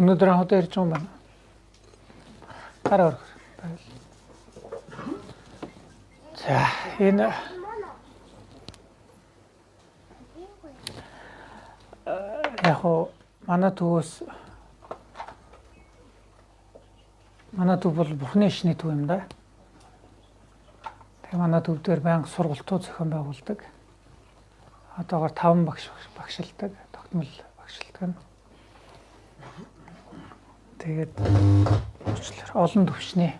Өнөөдөр хот ирж байгаа юм байна. Гараа орох. За, энэ яг манай төвөөс манай төв бол Бурхны шний төв юм да. Тэгээ манай төв дээр байнга сургалтууд зохион байгуулдаг. Одоогоор 5 багш багшилдаг, тогтмол багшилдаг. Тэгээд олон төвчний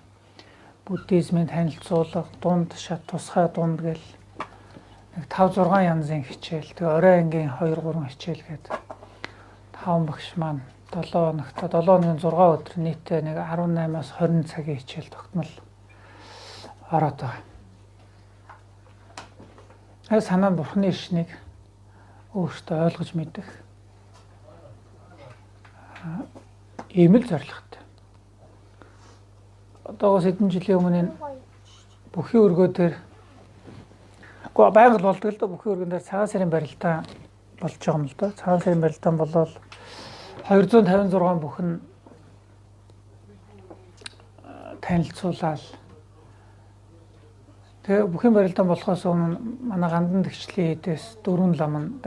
буддизмын танилцуулга, дунд шат, тусгай дунд гэл нэг 5-6 янзын хичээл. Тэгээ орой ангийн 2-3 хичээл гээд 5 багш маань 7 хоногт 7 хоногийн 6 өдөр нийтээ нэг 18-аас 20 цагийн хичээл тогтмол ороод байгаа. Санаа Бурхны шнийг өөртөө ойлгож мэдэх ийм л зорилготой. Одоогоос хэдэн жилийн өмнө бүхий өргөө дээр байгаль болдог л да, бүхий өргөн дээр цагаан сарын барилдаан болж байгаа юм л да. Цагаан сарын барилдаан болоод 256 бүхэн танилцуулаад тэгээ бүхэн барилдаан болохоос өмнө манай гандан төвчлийн эдээс 4 лам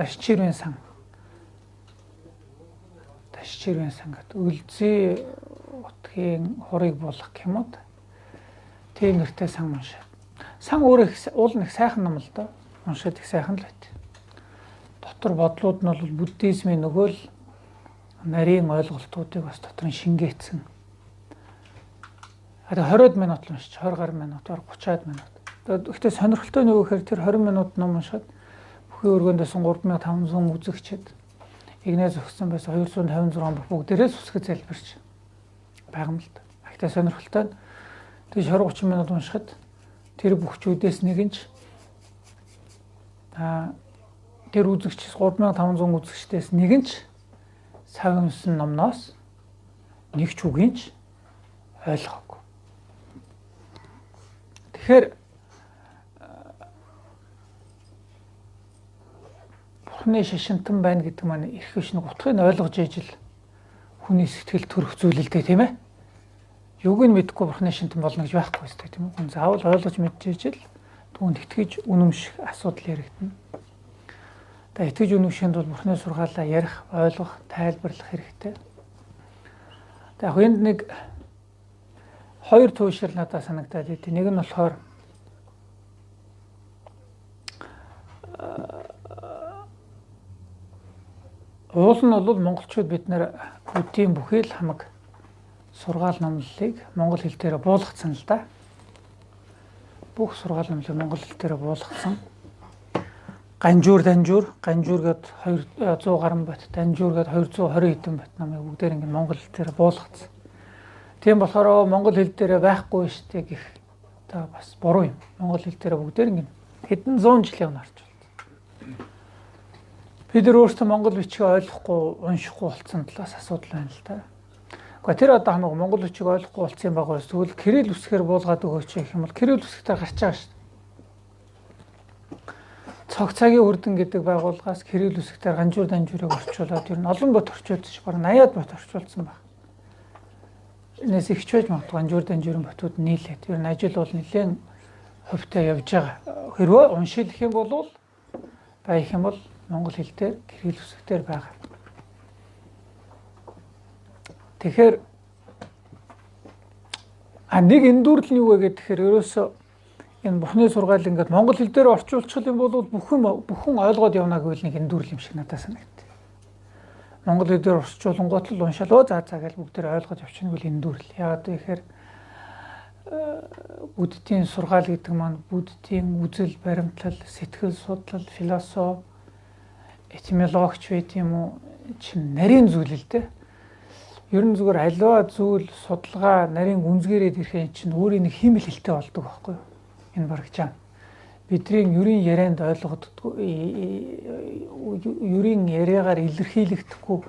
дашчирвэн сан гэдэг үлзий утгийн хурыг болох юм уу? Тийм нэртэй сан уншаа. Сан өөрөө уул нэг сайхан ном л да. Уншаад их сайхан л байт. Дотор бодлууд нь бол буддизмын нөгөө л нарийн ойлголтуудыг бас дотор нь шингээсэн. 20 минут л уншиж 20 гаруй минут, 30 минут. Гэхдээ сонирхолтой нь юу гэхээр тэр 20 минут ном уншаад бүхий өргөөндөөс 3500 үзэгчд игнээ зогссон байсан 256 бүгдээрээ сүсгэд залбирч байгаа юм л да. Гэхдээ сонирхолтой нь тэр 20-30 минут уншихад тэр бүхчүүдээс нэг нь тэр үзэгчс 3500 үзэгчдээс нэг нь цаг өмсөн номноос нэг ч үгийг ойлгоогүй. Тэгэхээр Бурхны шишинтэн байна гэдэг маань эрх өшнө утгыг ойлгож ижил хүний сэтгэл төрөх зүйл л дээ, тийм ээ. Юуг нь мэдэхгүй Бурхны шишинтэн болно гэж байхгүй шүү дээ, тийм үү? Хүн заавал ойлгож мэдчихэж л түүнд итгэж үнэмших асуудал яригдана. Тэгээ итгэж үнэмшихэд бол Бурхны сургаалаа ярих, ойлгох, тайлбарлах хэрэгтэй. Тэгээ яг энд нэг хоёр туушрал надад санагдаад байт. Нэг нь болохоор уул нь бол монголчууд бид нэр буддийн бүхий л хамаг сургаал номлолыг монгол хэл дээр буулгацсан л да. Бүх сургаал номлолыг монгол хэл дээр буулгацсан. Ганжуур гээд 100 гаруй бат, данжуур гээд 220 хэдэн бат намыг бүгдээр ингэ монгол хэл дээр буулгацсан. Тийм болохоор монгол хэл дээр байхгүй штэ гэх та бас буруу юм. Монгол хэл дээр бүгдээр ингэ хэдэн зуун жилийн өмнө орж байна. Бид нар өөрсдөө монгол бичгийг ойлгохгүй, уншихгүй болсон талаас асуудал байна л да. Гэхдээ тэр одоо хамаагүй монгол бичгийг ойлгохгүй болсон юм байгаа. Тэгвэл кирилл үсгээр буулгаад өгөөч гэх юм бол кирилл үсгтээ гарч байгаа шүү дээ. Цог цагийн үрдэн гэдэг байгууллагаас кирилл үсгтээр ганжуур данжуурыг орчуулад ер нь олон бот орчуулсан баг 80-аад бот орчуулсан баг. Энэс ихч байж магадгүй ганжуур данжуурын ботууд нийлээд ер нь ажил бол нэлээд хувьтай явж байгаа. Хэрвээ уншилах юм бол байх юм бол монгол хэл дээр кирилл үсгээр байгаа. Тэгэхээр нэг эндүрл нь юу вэ гэхээр ерөөсөө энэ Бурхны сургаал ингээд монгол хэл дээр орчуулчих юм бол бүхэн ойлгоод явна гэвэл нэг эндүрл юм шиг надад санагдав. Монгол хэл дээр орчуулангууд л уншаалаа заа гэж бүгдээр ойлгож явчихна гэвэл эндүрл. Яагаад гэхээр буддийн сургаал гэдэг маань буддийн үзэл, баримтлал, сэтгэл судлал, философи этимологч байт юм уу чинь нарийн зүйл л дээ. Ер нь зүгээр аливаа зүйл судалгаа нарийн гүнзгийрээд ирэхэд чинь өөрийн нэг химэл хэлтэй болдог байхгүй юу? Энэ бараг чам. Бидний ерийн ярианд ойлгоддгүй, ерийн яриагаар илэрхийлэгдэхгүй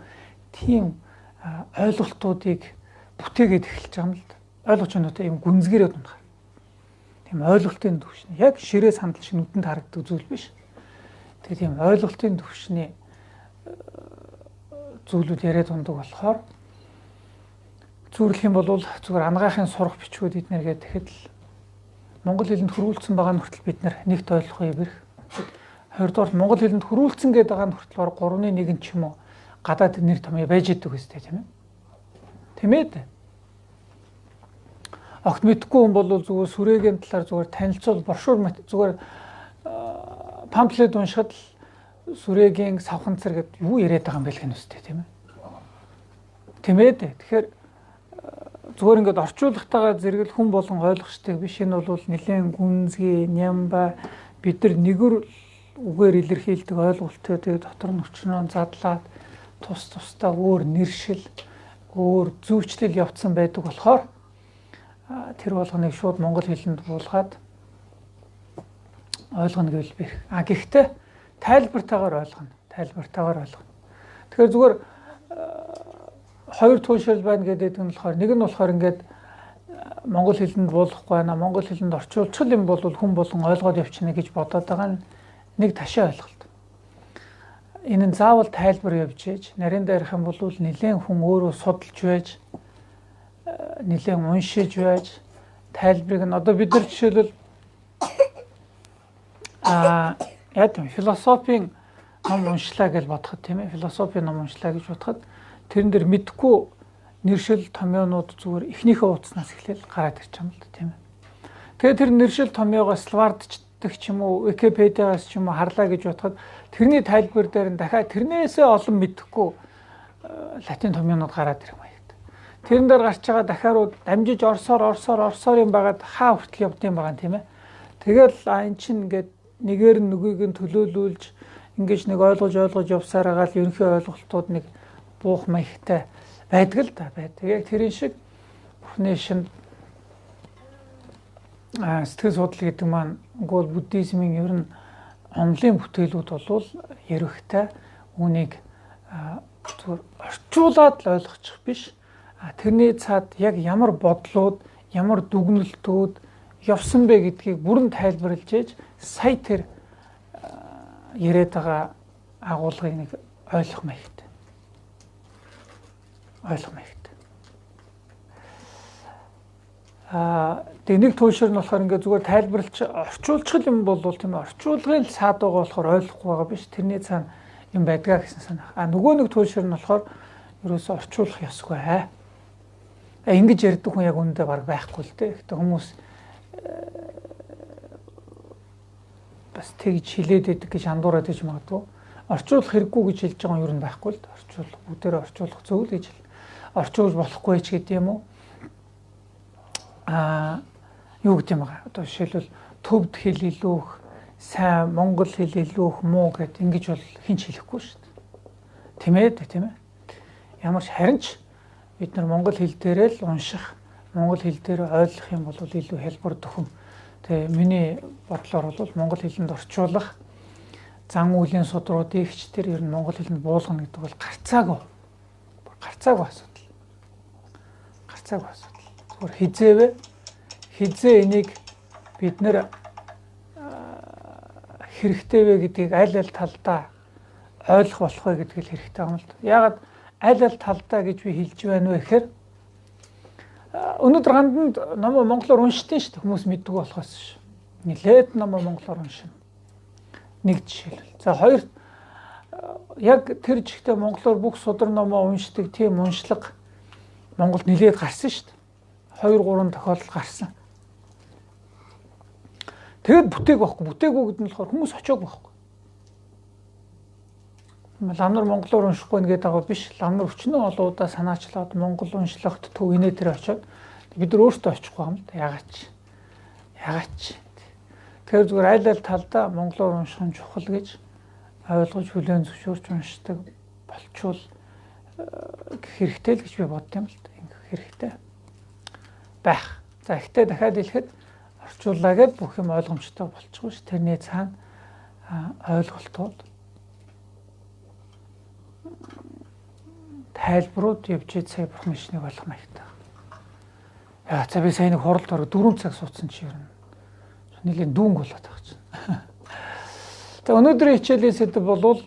тийм ойлголтуудыг бүтээгээд эхэлж байгаа юм л да. Ойлгож байна уу? Ийм гүнзгийрээд унах. Тийм ойлголтын түвшин. Яг ширээ сандал шиг нүдэнд харагддаг зүйл биш. Тэгээ тийм ойлголтын түвшний зүйлүүд яриад ундаг болохоор зүйрлэх юм бол зүгээр ангаахын сурах бичгүүд эднэргээд тэгэхэд л монгол хэлэнд хөрвүүлсэн байгаа нь хүртэл бид нар нэгт ойлгохгүй бэрх. Хоёрдугаар монгол хэлэнд хөрвүүлсэн гэдэг байгаа нь хүртэл 3-1 ч юм уу гадаад нэр томьёо байж идэг үстэй тийм ээ. Тэмээд огт мэдхгүй хүн бол зүгээр сүрээгийн талаар зүгээр танилцуул брошюр зүгээр памфлет уншихад л сүрээгийн савханцар гэдэг юу яриад байгаа юм бэ гэх нүстэй тийм ээ. Тэмээд тэгэхээр зүгээр ингээд орчуулгатайгаа зэрэгэл хүн болон ойлгохчтой биш. Энэ бол нэлээд гүнзгий, нямба бид нар нэгэр үгээр илэрхийлдэг ойлголттой тэгээ дотор нь өчнөө задлаад тус тусдаа өөр нэршил, өөр зүйчлэл явцсан байдаг болохоор тэр болгоныг шууд монгол хэлэнд буулгаад ойлгоно гэвэл бэрх. Гэхдээ тайлбартаагаар ойлгоно. Тэгэхээр зүгээр хоёр туушрал байна гэдэг нь болохоор нэг нь болохоор ингээд монгол хэлэнд буулгахгүй байна. Монгол хэлэнд орчуулчих юм бол хүн болгон ойлгоод явчихна гэж бодоод байгаа нь нэг ташаа ойлголт. Энэ нь заавал тайлбар явж ээж нарийн дээрх юм бол нэлээд хүн өөрөө судалж байж нэлээд уншиж байж тайлбарыг нь одоо бид нар жишээлбэл философийн ном уншлаа гэж бодоход тийм ээ. Философийн ном уншлаа гэж бодоход тэрэн дээр мэдхгүй нэршил томьёонууд зүгээр эхнийхээ ууцнаас эхлээл гараад ирж байгаа юм л да тийм ээ. Тэгээд тэр нэршил томьёогоос Свардчдаг ч юм уу, Википедиагаас ч юм уу харлаа гэж бодоход тэрний тайлбар дээр нь дахиад тэрнээсээ олон мэдхгүй латин томьёонууд гараад ирэх маягт. Тэрэн дээр гарч байгаа дахиад дамжиж орсоор юм байгаад хаа хүртэл явд юм байгаа тийм ээ. Тэгэл эн чинь ингээд нэгээр нь нөгөөг нь төлөөлүүлж ингэж нэг ойлгож явсаар байгаа л ерөнхий ойлголтууд нэг буух маягтай байдаг л да байдаг. Яг тэрэн шиг Бурхны шинэ сэтгэл судлал гэдэг маань гол буддизмын ер нь онлын бүтээлүүд бол ярихтай үүнийг зүгээр орчуулад л ойлгочих биш. Тэрний цаад яг ямар бодлууд, ямар дүгнэлтүүд явсан бэ гэдгийг бүрэн тайлбарлаж ээж сая тэр яриад байгаа агуулгыг нэг ойлгох маягтай. Тэгээ нэг туушир нь болохоор ингээд зүгээр тайлбарлаж орчуулчих юм бол тийм орчуулгын саад байгаа болохоор ойлгохгүй байгаа биш. Тэрний цаана юм байдгаа гэсэн санах. Нөгөө нэг туушир нь болохоор ерөөсө орчуулах ёсгүй ингэж ярьдаг хүн яг үүндээ баг байхгүй л дээ. Гэхдээ хүмүүс бас тэгж хилээд байдаг гэж андуураад иж магадгүй. Орчуулах хэрэггүй гэж хэлж байгаа юм ер нь байхгүй л дээ. Орчуулах бүгдээрээ орчуулах зөв л гэж хэл. Орчуулж болохгүй ч гэдэг юм уу? Юу гэдэг юм байгаа. Одоо жишээлбэл төвд хэл илүүх, сайн монгол хэл илүүх муу гэд ингэж бол хинч хэлэхгүй шүү дээ. Тийм ээ. Ямар ч харин ч бид нар монгол хэл дээрээ л унших, монгол хэл дээр ойлгох юм бол илүү хэлбэр төхөн. Тэгээ миний бодлоор бол монгол хэлэнд орчуулах зан үйлийн судруудыг ч тэр ер нь монгол хэлэнд буулгана гэдэг бол гарцаагүй асуудал. Зүгээр хизээ энийг бид нэр хэрэгтэй вэ гэдгийг аль талдаа ойлгох болох вэ гэдгийг хэрэгтэй юм л да. Яагаад аль талдаа гэж би хэлж байна вэ гэхээр өнөөдөр ганданд номоо монголоор уншдیں۔ Шүү дээ. Хүмүүс мэддэг болохоос шүү. Нилээд номоо монголоор уншина. Нэг жишээлбэл. За хоёр яг тэр жигтэй монголоор бүх судар номоо уншдаг тийм уншлага Монголд нилээд гарсан шүү дээ. 2-3 тохиолдол гарсан. Тэгэд бүтээгүй гэдэг нь болохоор хүмүүс очиог байхгүй. Лам нар монголоор уншихгүй нэгэд байгаа биш. Лам нар өчнөө олоодаа санаачлаад монгол уншлагт төв инээ тэр очиод бид нар өөрсдөө очихгүй юм да. Ягаад ч. Тэгэхээр зүгээр аль талдаа монголоор унших нь чухал гэж ойлгож хүлээн зөвшөөрч уншдаг болчвол хэрэгтэй л гэж би боддсон юм л да. Ингэх хэрэгтэй байх. За ихтэй дахиад хэлэхэд орчууллаа гэд бүх юм ойлгомжтой болчихгүй ш. Тэрний цаана ойлголтууд тайлбарууд явж сая бурхан шнийг ойлгох маягтай. Яа за би сая нэг хуралд ороо 4 цаг суудсан чи ер нь нэлийн дүүнг болоод байгаа чинь. За өнөөдрийн хичээлийн сэдэв бол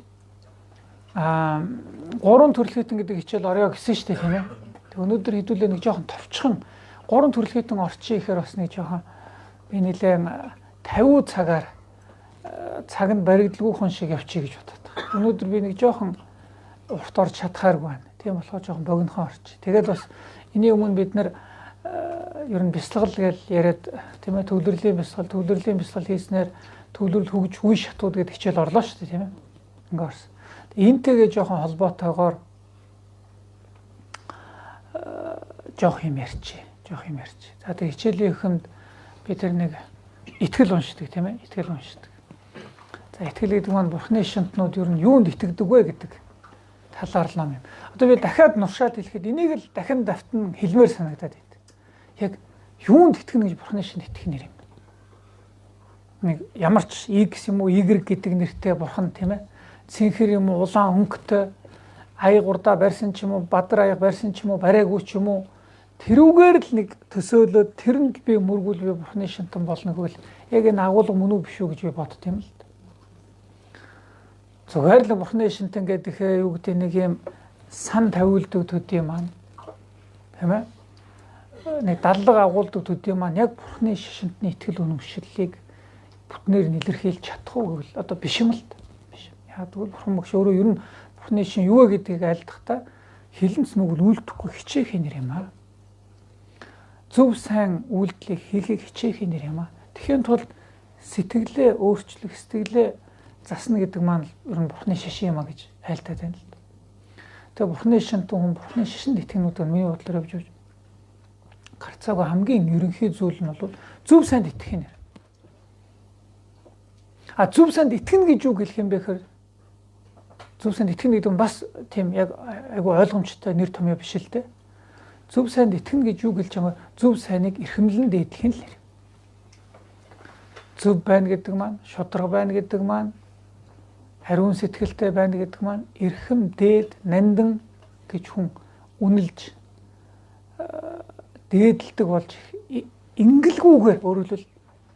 3 төрөлхитэн гэдэг хичээл орё гэсэн шүү дээ тийм ээ. Тэг өнөөдөр хэдүүлээ нэг жоохон товчхон 3 төрөлхитэн орчин ихээр бас нэг жоохон би нэлээд 50 цагаар цаг нь баригдалгүйхэн шиг явчих гэж бодоод байгаа. Өнөөдөр би нэг жоохон урт орж чадхааргүй байна. Тийм болохоор жоохон богинохон орчих. Тэгээд бас энэний өмнө бид нэр ер нь бясалгал гэж яриад тийм ээ төвлөрлийн бясалгал хийснээр төвлөрөл хөгж үе шатууд гэдэг хичээл орлоо шүү дээ тийм ээ. Ингээ орсон. Энтэйгээ жоохон холбоотойгоор жоох юм ярьчих. За тэг хичээлийн эхэмд би тэр нэг итгэл уншдаг тийм ээ. Итгэл уншдаг. За итгэл гэдэг маань бурхны шинтнууд ер нь юунд итгэдэг вэ гэдэг талаар л ном юм. Одоо би дахиад нуршаад хэлэхэд энийг л дахин давтан хэлмээр санагдаад байна. Яг юунд итгэнэ гэж бурхны шинт итгэх нэр юм. Нэг ямар ч X юм уу Y гэдэг нэртэй бурхан тийм ээ. Цэнхэр юм уу улаан өнгөтэй аягурдаа барьсан ч юм уу бадар аяг барьсан ч юм уу барайгүй ч юм уу тэрүүгээр л нэг төсөөлөд тэрэнд би мөргүүл би бурхны шинтэн болно гэвэл яг энэ агуулга мөн үү биш үү гэж би боддсон юм л. Зүгээр л бурхны шинтэн гэдэхээ юу гэдэг нэг юм сан тавиулдаг төдий маань тийм ээ. Нэг дадлага агуулдаг төдий маань яг бурхны шинтний итгэл үнэмшлэлийг бүтнээр нь илэрхийлж чадах уу гэвэл одоо биш юм л да. Биш. Яг тэгвэл бурхан багш өөрөө ер нь бурхны шин юу вэ гэдгийг айлдахдаа хилэнц нүгэл үйлдэхгүй хичээх нэр юм аа. Зөв сайн үйлдэлийг хийхийг хичээх нэр юм аа. Тэгэхин тулд сэтгэлээ өөрчлөх, сэтгэлээ засна гэдэг маань ер нь бурхны шишин юм а гэж айлтаад байна л да. Тэгээ бурхны шинтэн хүн бурхны шишинд итгэнүүд нь миний бодлоор явж гарцаагүй хамгийн ерөнхий зүйл нь бол зөв сайнд итгэх нэр. Зөв сайнд итгэнэ гэж юу хэлэх юм бэ гэхээр зөв сайнд итгэнэ гэдэг нь бас тийм яг айгүй ойлгомжтой нэр томьёо биш л дээ. Зөв сайнд итгэнэ гэж юу гэлж байгаа зөв сайныг эрхэмлэн дээдлэх нь л нэр. Зөв байна гэдэг маань, шударга байна гэдэг маань, хариун сэтгэлтэй байна гэдэг маань эрхэм дээд нандин гэж хүн үнэлж дээдэлдэг болж ингэлгүйгээр өөрөлдвөл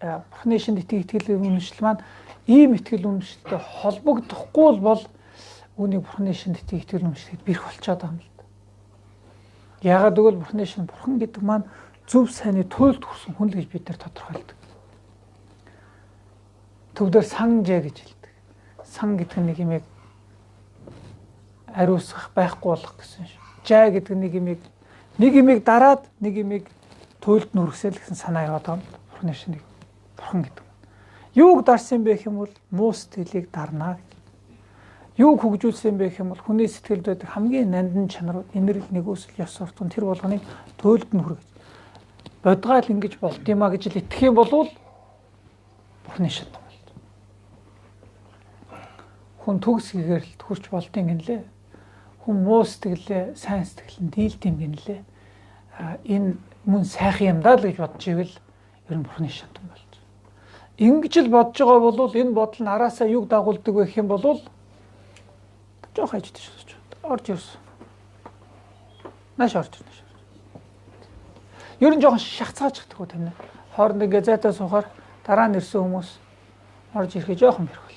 бурхны шинд итгэл үнэмшил маань ийм итгэл үнэмшилтэй холбогдохгүй бол үүнийг бурхны шинд итгэл үнэмшлэд бэрх болчиход байгаа юм л да. Яагаад гэвэл бурхны шинд бурхан гэдэг маань зөв сайнны туйлд хүрсэн хүн л гэж бид нар тодорхойлдог. Төвдөр санжээ гэж хэлдэг. Сан гэдэг нь нэг юм ариусгах байхгүй болох гэсэн шүү. Жаа гэдэг нэг юмыг дараад нэг юмыг туйлд нүргэсэл гэсэн санаа яваад байгаа юм. Бурхны шинийг бурхан гэдэг. Юуг дарсан бэ гэх юм бол муу сэтгэлийг дарнаа. Юуг хөгжүүлсэн бэ гэх юм бол хүний сэтгэлд байдаг хамгийн нандин чанарууд, инэрл нэгүсэл ёс суртахуун тэр болгоныг туйлд нь хүргэж бодгаал ингэж болд юм а гэж л итгэх юм бол бурхны шинт болд. Хүн төгс гэгээр л хүрч болдгийн гинлээ. Хүн муу сэтгэлээ, сайн сэтгэлэн дийлт юм гинлээ. Энэ мөн сайхан юм даа л гэж бодож ивэл ер нь бурхны шинт болж. Ингэж л бодож байгаа бол энэ бодол нь араасаа юг дагуулдаг вэ гэх юм бол жоох ажидж орж ирсэн. Нааш орж ирнэ. Ер нь жоохон шахацгаачихдаг уу тийм ээ. Хооронд ингээ зайтай суухаар дараа нь ирсэн хүмүүс орж ирэхээ жоохон бэрх болох.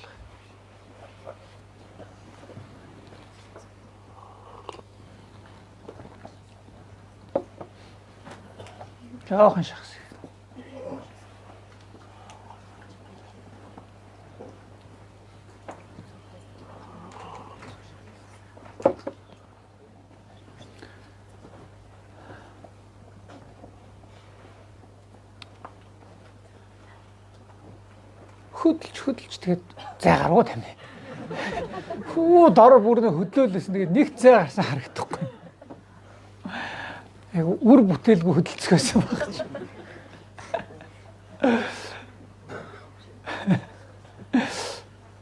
Жоохон шахас. Хөдөлж тэгээд зай гаргуу тамина. Хүү дор бүрнээ хөдлөөлөөс тэгээд нэг зай гарсан харагдахгүй. Яг үр бүтээлгүй хөдөлцгөөсөн баг чи.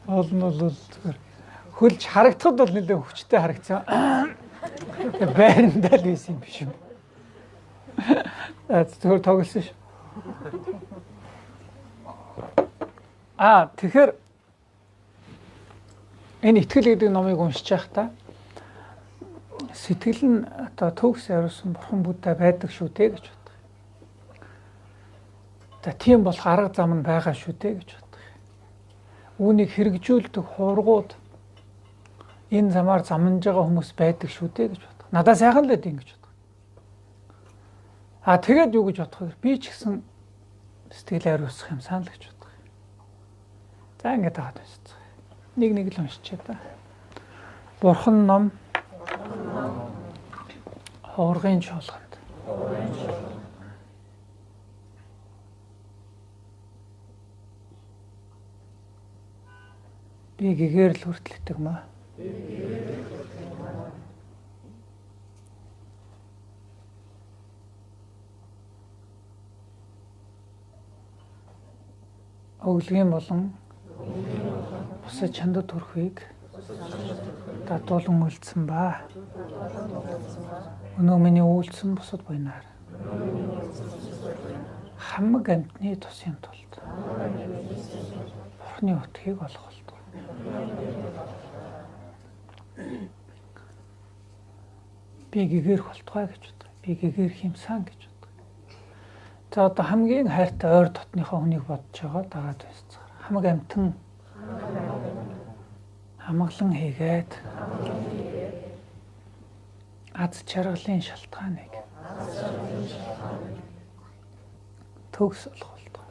Олон зүгээр хөлж харагдахад бол нэлээд хүчтэй харагдсан. Байрандаа л байсан юм биш үү? Зөвхөн тоглосон шүү. Тэгэхээр энэ итгэл гэдэг номыг уншиж байхдаа сэтгэл нь одоо төгс яриулсан бурхан Будда байдаг шүү дээ гэж боддог. Тийм болох арга зам нь байгаа шүү дээ гэж боддог. Үүнийг хэрэгжүүлдэг хуургууд энэ замаар замнаж байгаа хүмүүс байдаг шүү дээ гэж боддог. Надад сайхан л гэдэг ингэж боддог. Тэгээд юу гэж бодох вэ? Би ч гэсэн сэтгэл хариуцах юм санал гэж боддог. За ингэж байгаа байсан. Нэг л уншичаа та. Бурхан ном хооргын чуулганд. Би гэгээр л хүртэл итэг маа. Өглөгийн болон бусад чандад төрхийг дадуулан үлдсэн ба. Өнөө миний үйлдсэн бусад буйнаар хамаг амьтны тусын тулд Бурхны утгыг олох болтугай. Би гээгэрх болтугай гэж боддог. Би гээгэрх юмсан гэж боддог. За одоо хамгийн хайртай ойр дотныхоо хүнийг бодож байгаа дагаад байсан. Хамаг амьтан хамглан хийгээд аз жаргалын шалтгааныг төгс олох болтугай.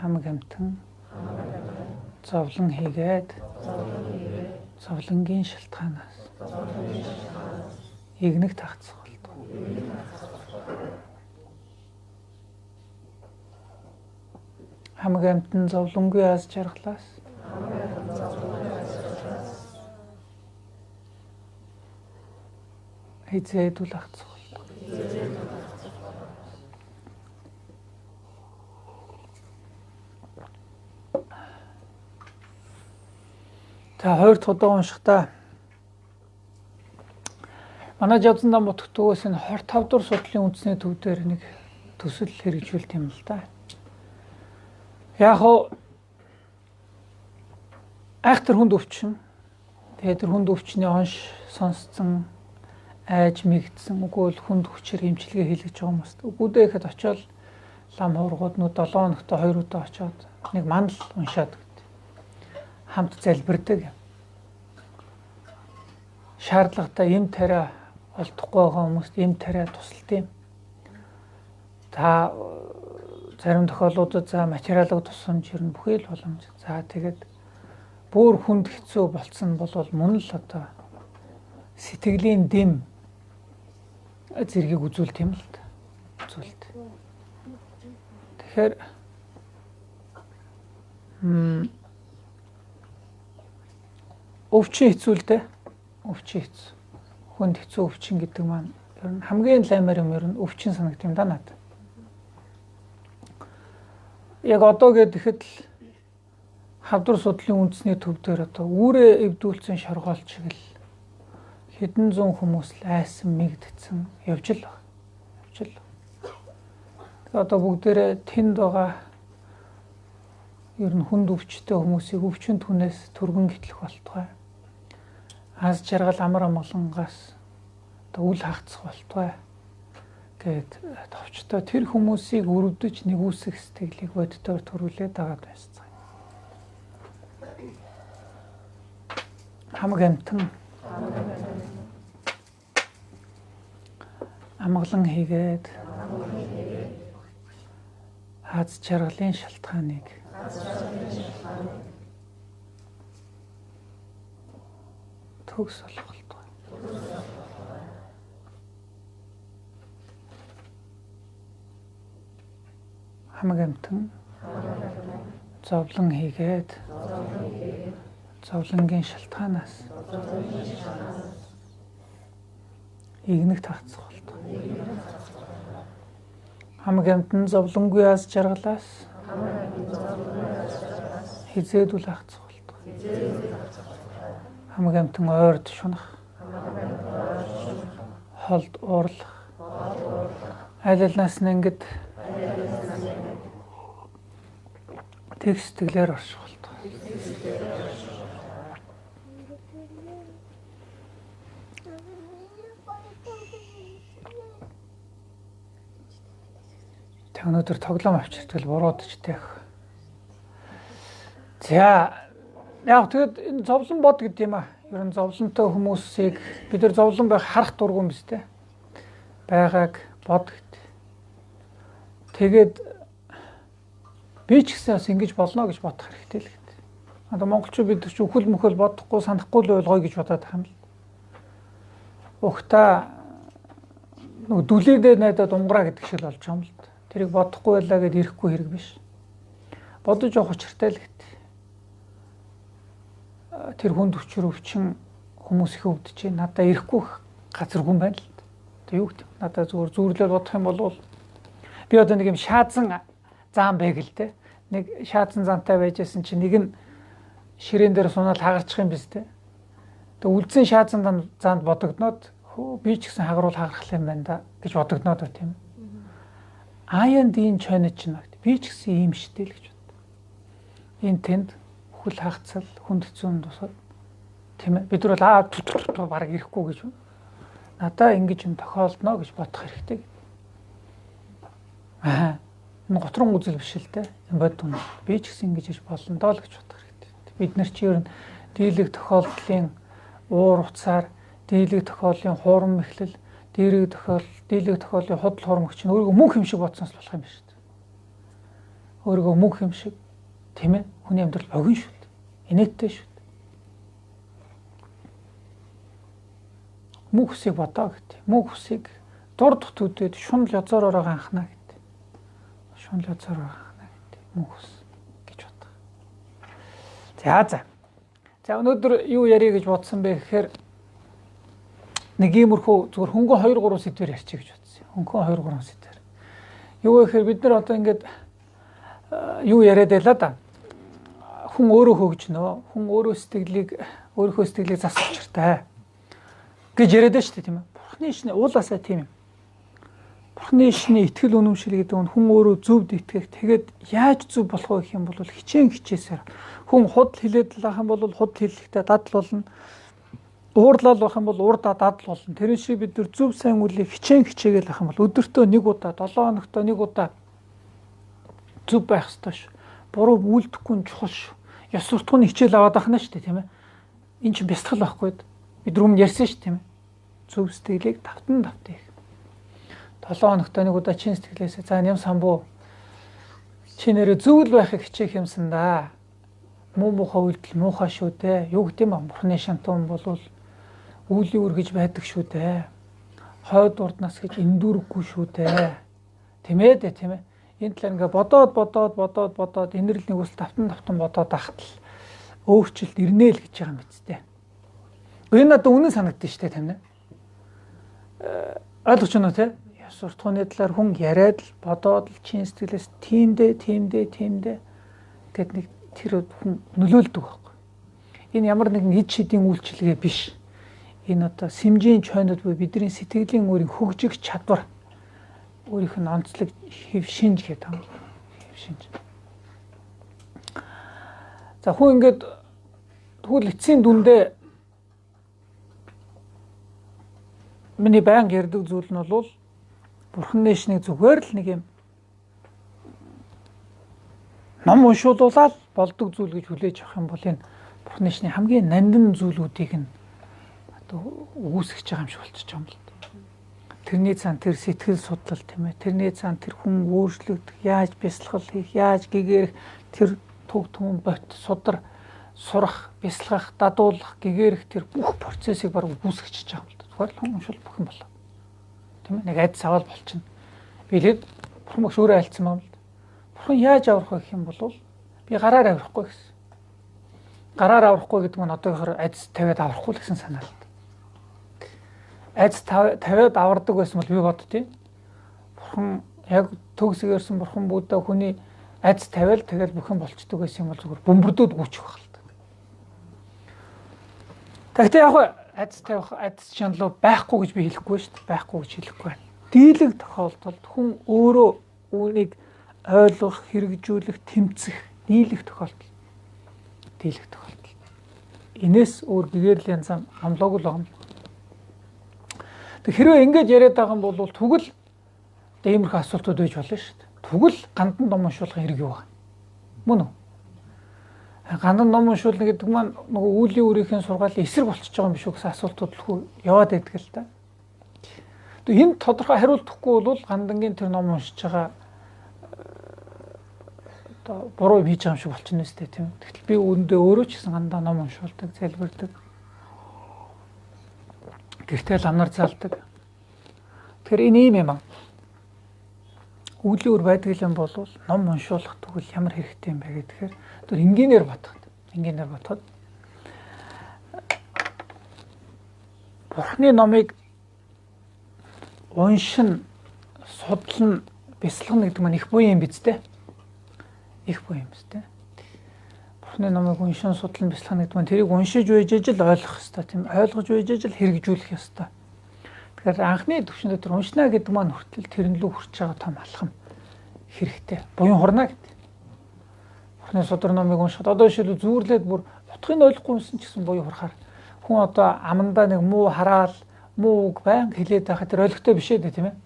Хамаг амьтан зовлон хийгээд зовлонгийн шалтгаанаас игнэг тагцах болтугай. Хамаг амьтан зовлонгүй аз жаргалаас хизээдүүл агцах болтугай. За 2 дахь удаа уншихдаа манай Жавзан нам утгтгөөс энэ 25 дугаар судлалын үндэсний төв дээр нэг төсөл хэрэгжүүлт юм л да. Яг айхтар хүнд өвчин. Тэгээд тэр хүнд өвчний онш сонсцсон, айж мэгдсэн, үгүй бол хүнд хүчээр эмчилгээ хийлгэж байгаа хүмүүст. Үгүйдээ ихэд очиод лам хуургууднууд 7 хоногт 2 удаа очиод нэг мандал уншаад хамт залбирдаг юм. Шаардлагатай эм тариа олдохгүй байгаа хүмүүст эм тариа тусалт юм. Та зарим тохиолдлуудад за материалын тусламж ирнэ бүхий л боломж. За тэгээд бүр хүнд хэцүү болцсон бол мөн л одоо сэтгэлийн дэм зэргийг үзүүлт юм л та. Үзүүлт. Тэгэхээр өвчин хэцүүлдэ. Өвчин хэцүү. Хүнд хэцүү өвчин гэдэг маань ер нь хамгийн лаймаар юм ер нь өвчин санагд юм да надад. Яг одоо гэхэд л хавдар судлалын үндэсний төв дээр одоо үүрээ эвдүүлсэн шоргоолч шиг л хэдэн зуун хүмүүс л айсан мэгдсэн явж л байна. Тэгээ одоо бүгдээрээ тэнд байгаа ер нь хүнд өвчтэй хүмүүсийг өвчин түнээс түргэн гэтлэх болтугай. Аз жаргал амар амгалангаас одоо үл хагацах болтугай. Гэт товчтой тэр хүмүүсийг өрөвдөж нэгүсэх сэтгэлийг боддоор төрүүлээд дагаад байсан. Хамаг амьтан амгалан хийгээд аз жаргалын шалтгааныг төгс олох болтугай. Хамаг амьтан зовлон хийгээд зовлонгийн шалтгаанаас игнэг тагцах болтугай. Хамаг амтан зовлонгүй аз жаргалаас хизээдүүл ахц болдог. Хамаг амтан ойрд шунах. Холд уурлах. Айлалнаас нь ингээд тэг сэтгэлээр орших болдог. Тэг өнөөдөр тоглоом авчиртгэл буруудаж тех. За яг тэгэд энэ зовлон бод гэдэг юм аа. Ер нь зовлонтой хүмүүсийг бид нар зовлон байх харах дургүй юм биш үү? Байгааг бод гэдэг. Тэгээд би ч гэсэн бас ингэж болно гэж бодох хэрэгтэй л гэдэг. Одоо монголчууд бид ч үхэл мөхөл бодохгүй санахгүй л ойлгоё гэж бодоод байгаа юм л. Ухта нэг дүлээдээ найдаад умгараа гэдэг шиг л болж байгаа юм л. Тэрийг бодохгүй байлаа гэд ирэхгүй хэрэг биш. Бодож явах учиртай л гэдэг. Тэр хүнд өчр өвчин хүмүүс их өвдөж байна. Надаа ирэхгүй газар хүн байна л. Тэг юу гэдэг. Надаа зүгээр зүүрлэл бодох юм бол би одоо нэг юм шаазан заан байг л те. Нэг шаазан зантай байжсэн чинь нэг нь ширээн дээр сунаад хагарчих юм биз те. Тэг үлдсэн шаазан заанд бодогдноод би ч гэсэн хагаруул хагарах юм байна да гэж бодогдноод ба тийм. Аянд энэ чойнод ч нэ. Би ч гэсэн ийм штэй л гэж бод. Энэ тэнд хүл хагцал хүнд зүүн тусаад тийм ээ. Бид нар бол бараг ирэхгүй гэж байна. Надаа ингэж юм тохиолдно гэж бодох хэрэгтэй. Энэ готрон үзэл биш л дээ. Энэ бод юм. Би ч гэсэн ингэж болно доо л гэж бодох хэрэгтэй. Бид нар чи ер нь дийлэг тохиолдлын уур уцаар дийлэг тохиоллын хуурам мэхлэл дийлэг тохиоллын худал хуурмагч нь өөрийгөө мөнх юм шиг бодсоос болох юм биш үү? Өөрийгөө мөнх юм шиг тийм ээ. Хүний амьдрал богино шүү дээ. Инээдтэй шүү дээ. Мөнх хүсийг бодоо гэдэг. Мөнх хүсийг дурд төдөд шунал язаараар анхнаа гэдэг. Шунал язаараар анхнаа гэдэг. Мөнх хүс гэж бодох. За өнөөдөр юу ярих гэж бодсон бэ гэхээр нэг иймэрхүү зүгээр хөнгөн 2 3 сэдвэр ярьчих гэж бодсон. Хөнгөн 2 3 сэдвэр. Юу гэхээр бид нар одоо ингээд юу яриад байлаа да. Хүн өөрөө хөгжнөө. Хүн өөрийнхөө сэтгэлийг засах учиртай гэж яриад байна шүү дээ тийм ээ. Бурхны шне уулаасаа тийм юм. Бурхны шне итгэл үнэмшил гэдэг нь хүн өөрөө зөвд итгэх. Тэгээд яаж зөв болох вэ гэх юм бол хичээсээр хүн худал хилээд лах юм бол худал хиллэхдээ дадал болно. Уурлал байх юм бол уурдаа дадал болно. Тэр шиг бид нар зөв сайн үлийг хичээгээл ах юм бол өдөртөө 1 удаа 7 хоногт 1 удаа зөв байх ёстой ш. Буруу үйлдэхгүй нь чухал ш. Ёс суртахууны хичээл аваад ахна ш тийм ээ. Энд чинь бясалгал байхгүй. Бид өмнө ярьсан ш тийм ээ. Зөв сэтгэлийг тавтан их. 7 хоногт 1 удаа чин сэтгэлээсээ за нэм самбуу чи нэрээ зөв л байхыг хичээх юмсан да. Муухай үйлдэл муухай шүү дээ. Юу гэдэм бэ? Бурхны шантан бол үүлийн үр гэж байдаг шүү дээ. Хойд урднаас гэж эндүрэггүй шүү дээ. Тийм ээ тийм ээ. Энэ талаар ингээ бодоод инэрл нэг ус тавтан бодоод ахтал өөрчлөлт ирнэ л гэж байгаа юм биз дээ. Энэ надад үнэн санагдсан шүү дээ тамина. Ойлгож байна уу те? Ёс суртахууны талаар хүн яриад л бодоод л чин сэтгэлээс тиймдээ гэд нэг тэр хүн нөлөөлдөг байхгүй. Энэ ямар нэгэн эд шидийн үйлчилгээ биш. Энэ одоо сэмжийн чойнод буй бидний сэтгэлийн өөрийн хөгжих чадвар өөрийнх нь онцлог хэв шинж гэдэг юм. Хэв шинж. За хүн ингээд тэгвэл эцсийн дүндээ миний байнга ярьдаг зүйл нь бол Бурхан нэшнийг зүгээр л нэг юм ном уншуулуулаад болдог зүйл гэж хүлээж авах юм бол энэ Бурханы шний хамгийн нандин зүйлүүдийг нь одоо үүсгэж байгаа юм шиг болчихж байгаа юм л. Тэрний цаан тэр сэтгэл судлал тийм ээ. Тэрний цаан тэр хүн өөрчлөгдөх, яаж бясалгал хийх, яаж гэгэрэх, тэр төг түмэн бот судар сурах, бясалгах, дадуулах, гэгэрэх тэр бүх процессыг баг үүсгэж байгаа юм л. Зүгээр л хүн уншвал бүх юм болоо. Тийм ээ. Нэг айдас аваад болчихно. Билээд Бурхан багш өөрөө альцсан юм л. Бурхан яаж аврах вэ гэх юм бол би гараар аврахгүй гэсэн. Гараар аврахгүй гэдэг нь одоогоор айдас тавиад аврахгүй л гэсэн санаа л. Айдас тавиад авардаг байсан бол би боддتي. Бурхан Яг төгсгээрсэн бурхан Будда хүний айц тавиал тэгэл бүх юм болчдөг гэсэн юм бол зүгээр бөмбөрдөөд гүйчих байх л та. Тэгтээ яг айц тавих айц чанал байхгүй гэж би хэлэхгүй шүү дээ. Байхгүй гэж хэлэхгүй байна. Дийлэг тохиолдолд хүн өөрөө үүнийг ойлгох, хэрэгжүүлэх, тэмцэх дийлэг тохиолдол. Дийлэг тохиолдол. Инээс өөр гэгэрлийн зам амлаагүй л байгаа юм. Тэг хэрвээ ингэж яриад байгаа юм бол тэгвэл иймэрхүү асуултууд үйж болно шүү дээ. Тэгвэл гандан ном уншуулгын хэрэг юу вэ? Мөн үү? Гандан ном уншуулна гэдэг маань нөгөө үүлийн өөрийнхөө сургаалын эсрэг болчихж байгаа юм биш үү гэсэн асуултууд л яваад байдаг л та. Тэг энд тодорхой хариултахгүй бол гандангийн тэр ном уншиж байгаа одоо буруу хийж байгаа юм шиг болчихно үстэй тийм. Тэгтэл би үүндээ өөрөө ч гэсэн гандан ном уншуулдаг, залбирдаг. Гэртэл амнар залдаг. Тэгэхээр энэ юм аа. Үүлийн үр байдаг юм бол ном уншуулах тэгвэл ямар хэрэгтэй юм бэ гэхээр тэр энгийнээр бодоход Бурхны номыг уншин, судлан, бясалгана гэдэг маань их буян юм биз дээ. Их буян юм биз дээ. Бурхны номыг уншин, судлан, бясалгана гэдэг маань тэрийг уншиж үйж ижил ойлгох ёстой тийм. Ойлгож үйж ижил хэрэгжүүлэх ёстой. Тэгэхээр анхны төвшөндөө тэр уншина гэдэг маань хүртэл тэрэн лүү хүрч байгаа том алхам хэрэгтэй. Буян хурна гэдэг. Бурхны судар номыг уншихад одоо жишээлбэл зүүрлээд бүр утгыг ойлгохгүй юмсан ч гэсэн буян хурахаар хүн одоо амандаа нэг муу хараал, муу үг байн хэлээд байхад тэр ойлгохтой биш ээ тийм ээ.